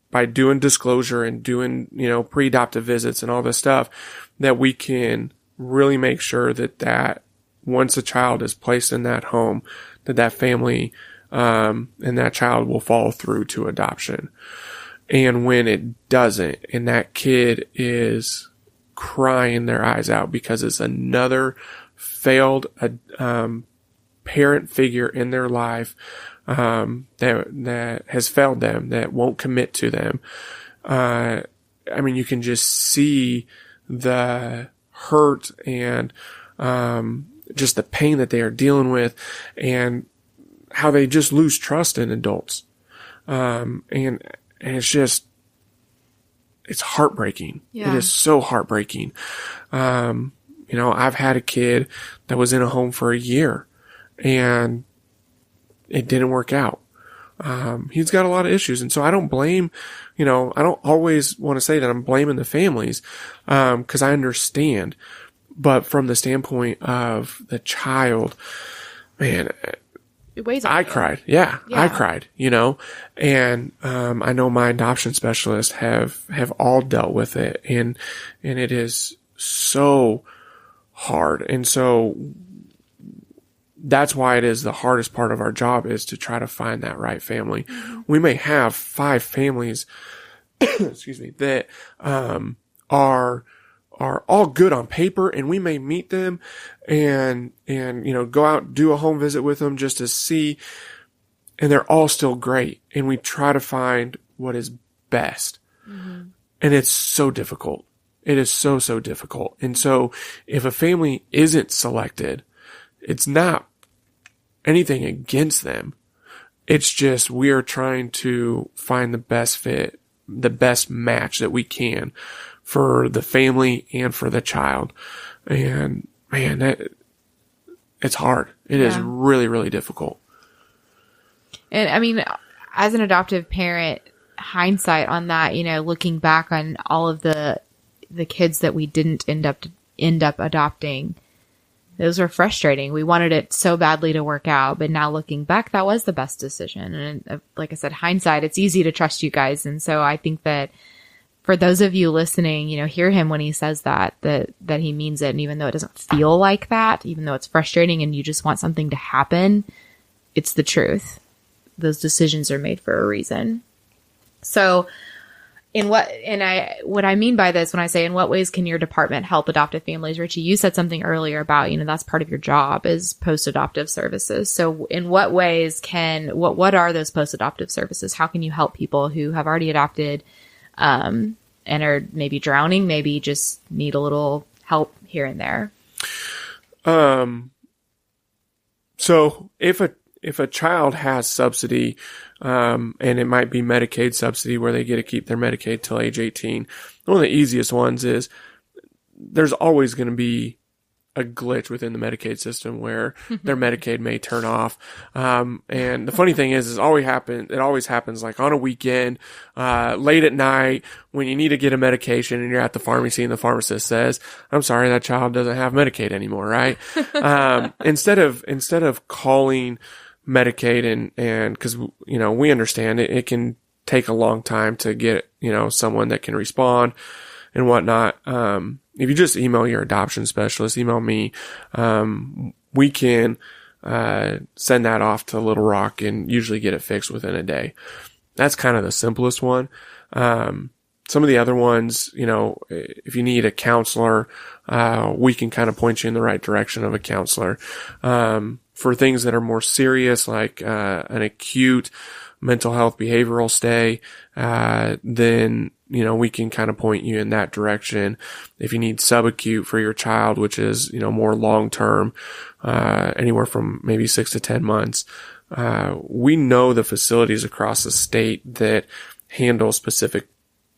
by doing disclosure and doing, pre-adoptive visits and all this stuff, that we can really make sure that once a child is placed in that home, that family, and that child will follow through to adoption. And when it doesn't, and that kid is crying their eyes out because it's another failed parent figure in their life that has failed them, that won't commit to them. You can just see the hurt and just the pain that they are dealing with, and how they just lose trust in adults. And it's heartbreaking. Yeah. It is so heartbreaking. I've had a kid that was in a home for a year and it didn't work out. he's got a lot of issues. And so I don't blame, I don't always want to say that I'm blaming the families, cause I understand, but from the standpoint of the child, man, It weighs on I you. cried. Yeah, Yeah. I cried, and, I know my adoption specialists have all dealt with it, and it is so hard. And so that's why it is the hardest part of our job, is to try to find that right family. Mm-hmm. We may have 5 families, excuse me, that, are all good on paper, and we may meet them and, go out, do a home visit with them just to see, and they're all still great. And we try to find what is best. Mm-hmm. And it's so difficult. It is so, so difficult. And so if a family isn't selected, it's not anything against them. It's just, we are trying to find the best fit, the best match that we can for the family and for the child. And man, it's hard. It is really, really difficult. And I mean, as an adoptive parent, hindsight on that, looking back on all of the kids that we didn't end up adopting, those were frustrating. We wanted it so badly to work out, but now looking back, that was the best decision. And like I said, hindsight, it's easy to trust you guys. And so I think that for those of you listening, hear him when he says that he means it. And even though it doesn't feel like that, even though it's frustrating and you just want something to happen, it's the truth. Those decisions are made for a reason. So what I mean by this, when I say in what ways can your department help adoptive families, Richie, you said something earlier about, that's part of your job is post-adoptive services. So in what ways what are those post-adoptive services? How can you help people who have already adopted, and are maybe drowning, maybe just need a little help here and there? So if a child has subsidy, and it might be Medicaid subsidy where they get to keep their Medicaid till age 18, one of the easiest ones is there's always going to be a glitch within the Medicaid system where their Medicaid may turn off. And the funny thing is it always happens like on a weekend, late at night when you need to get a medication and you're at the pharmacy and the pharmacist says, I'm sorry, that child doesn't have Medicaid anymore, right? Instead of calling Medicaid and cause, we understand it can take a long time to get, someone that can respond and whatnot. If you just email your adoption specialist, email me, we can, send that off to Little Rock and usually get it fixed within a day. That's kind of the simplest one. Some of the other ones, if you need a counselor, we can kind of point you in the right direction of a counselor. For things that are more serious, like, an acute mental health behavioral stay, then, we can kind of point you in that direction. If you need subacute for your child, which is, more long-term, anywhere from maybe 6 to 10 months, we know the facilities across the state that handle specific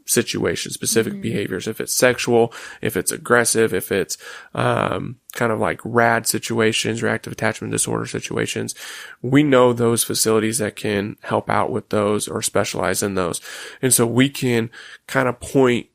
situations, specific behaviors. If it's sexual, if it's aggressive, if it's, kind of like RAD situations, reactive attachment disorder situations, we know those facilities that can help out with those or specialize in those. And so we can kind of point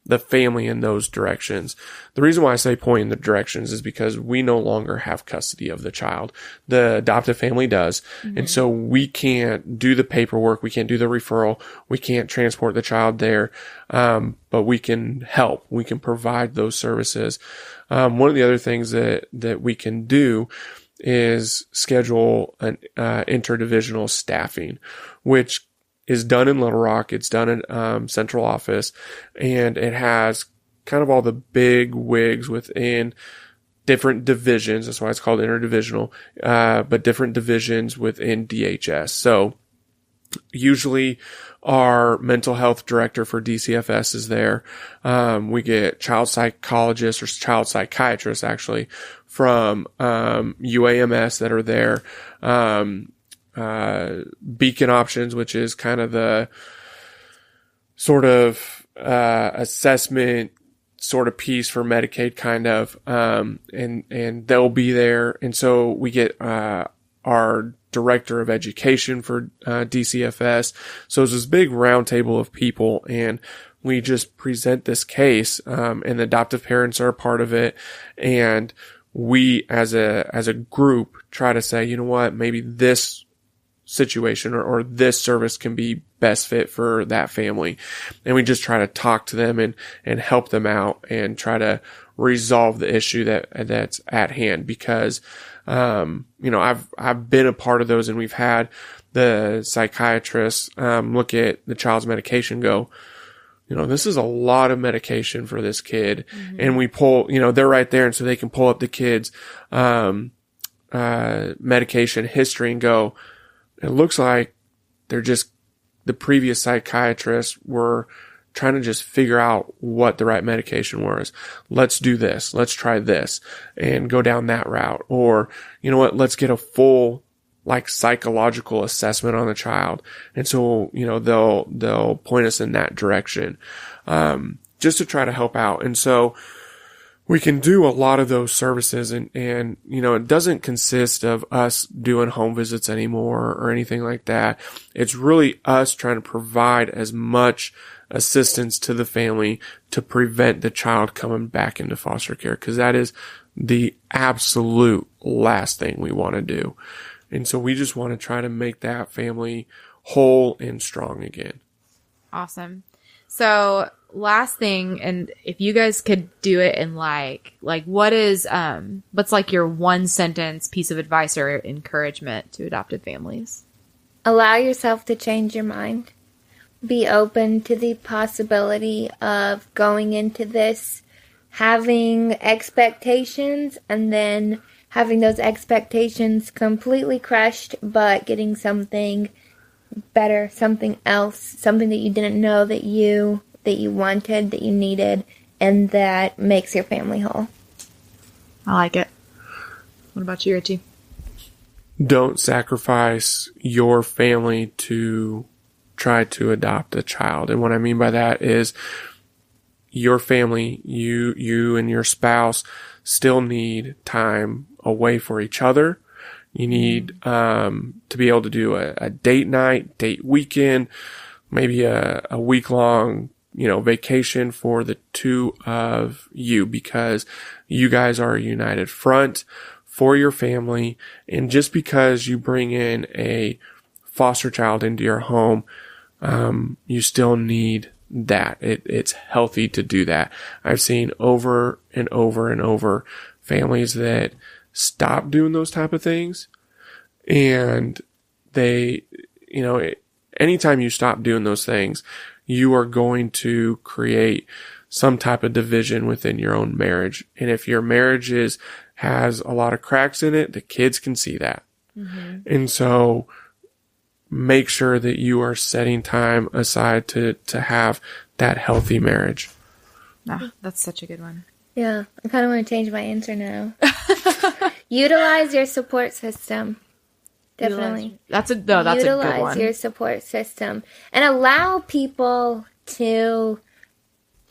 the family in those directions. The reason why I say point in the directions is because we no longer have custody of the child. The adoptive family does. Mm-hmm. And so we can't do the paperwork. We can't do the referral. We can't transport the child there. But we can help. We can provide those services. One of the other things that we can do is schedule an, interdivisional staffing, which is done in Little Rock. It's done in, central office, and it has kind of all the big wigs within different divisions. That's why it's called interdivisional, but different divisions within DHS. So usually our mental health director for DCFS is there. We get child psychologists or child psychiatrists actually from, UAMS that are there. Beacon Options, which is kind of the sort of, assessment sort of piece for Medicaid kind of, and they'll be there. And so we get, our director of education for DCFS. So it's this big round table of people, and we just present this case, and the adoptive parents are a part of it. And we as a group try to say, you know what, maybe this situation or this service can be best fit for that family. And we just try to talk to them and help them out and try to resolve the issue that's at hand. Because, I've been a part of those, and we've had the psychiatrists, look at the child's medication, go, this is a lot of medication for this kid. Mm-hmm. And we pull, they're right there. And so they can pull up the kid's, medication history and go, it looks like the previous psychiatrists were trying to just figure out what the right medication was. Let's do this. Let's try this and go down that route. Or, you know what? Let's get a full psychological assessment on the child. And so, they'll point us in that direction, just to try to help out. And so we can do a lot of those services, and it doesn't consist of us doing home visits anymore or anything like that. It's really us trying to provide as much assistance to the family to prevent the child coming back into foster care, because that is the absolute last thing we want to do. And so we just want to try to make that family whole and strong again. Awesome. So last thing, and if you guys could do it in what's your one sentence piece of advice or encouragement to adopted families? Allow yourself to change your mind. Be open to the possibility of going into this, having expectations, and then having those expectations completely crushed, but getting something better, something else, something that you didn't know that you wanted, that you needed, and that makes your family whole. I like it. What about you, Richie? Don't sacrifice your family to try to adopt a child. And what I mean by that is your family, you and your spouse still need time away for each other. You need to be able to do a date night, date weekend, maybe a week-long vacation for the two of you, because you guys are a united front for your family. And just because you bring in a foster child into your home, you still need that. It's healthy to do that. I've seen over and over and over families that stop doing those type of things, and they, anytime you stop doing those things, you are going to create some type of division within your own marriage. And if your marriage has a lot of cracks in it, the kids can see that. Mm-hmm. And so make sure that you are setting time aside to have that healthy marriage. Ah, that's such a good one. Yeah, I kind of want to change my answer now. Utilize your support system. Definitely. That's a good one. Utilize your support system and allow people to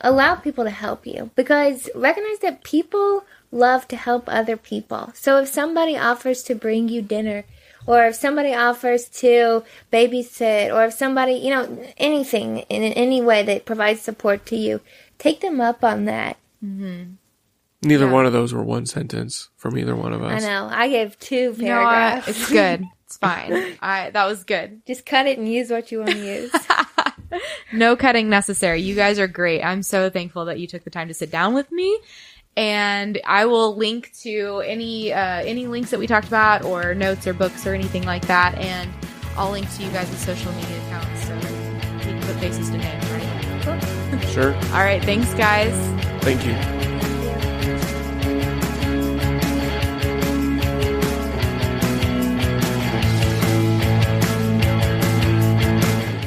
help you, because recognize that people love to help other people. So if somebody offers to bring you dinner, or if somebody offers to babysit, or if somebody, anything in any way that provides support to you, take them up on that. Mm-hmm. Neither one of those were one sentence from either one of us. I know. I gave 2 paragraphs. It's good. It's fine. That was good. Just cut it and use what you want to use. No cutting necessary. You guys are great. I'm so thankful that you took the time to sit down with me. And I will link to any links that we talked about, or notes or books or anything like that. And I'll link to you guys' social media accounts so we can put faces to names, right? Cool. Sure. All right. Thanks, guys. Thank you.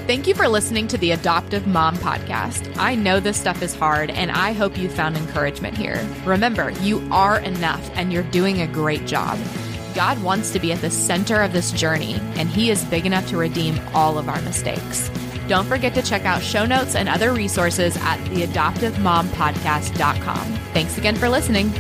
Thank you for listening to the Adoptive Mom Podcast. I know this stuff is hard, and I hope you found encouragement here. Remember, you are enough, and you're doing a great job. God wants to be at the center of this journey, and He is big enough to redeem all of our mistakes. Don't forget to check out show notes and other resources at theadoptivemompodcast.com. Thanks again for listening.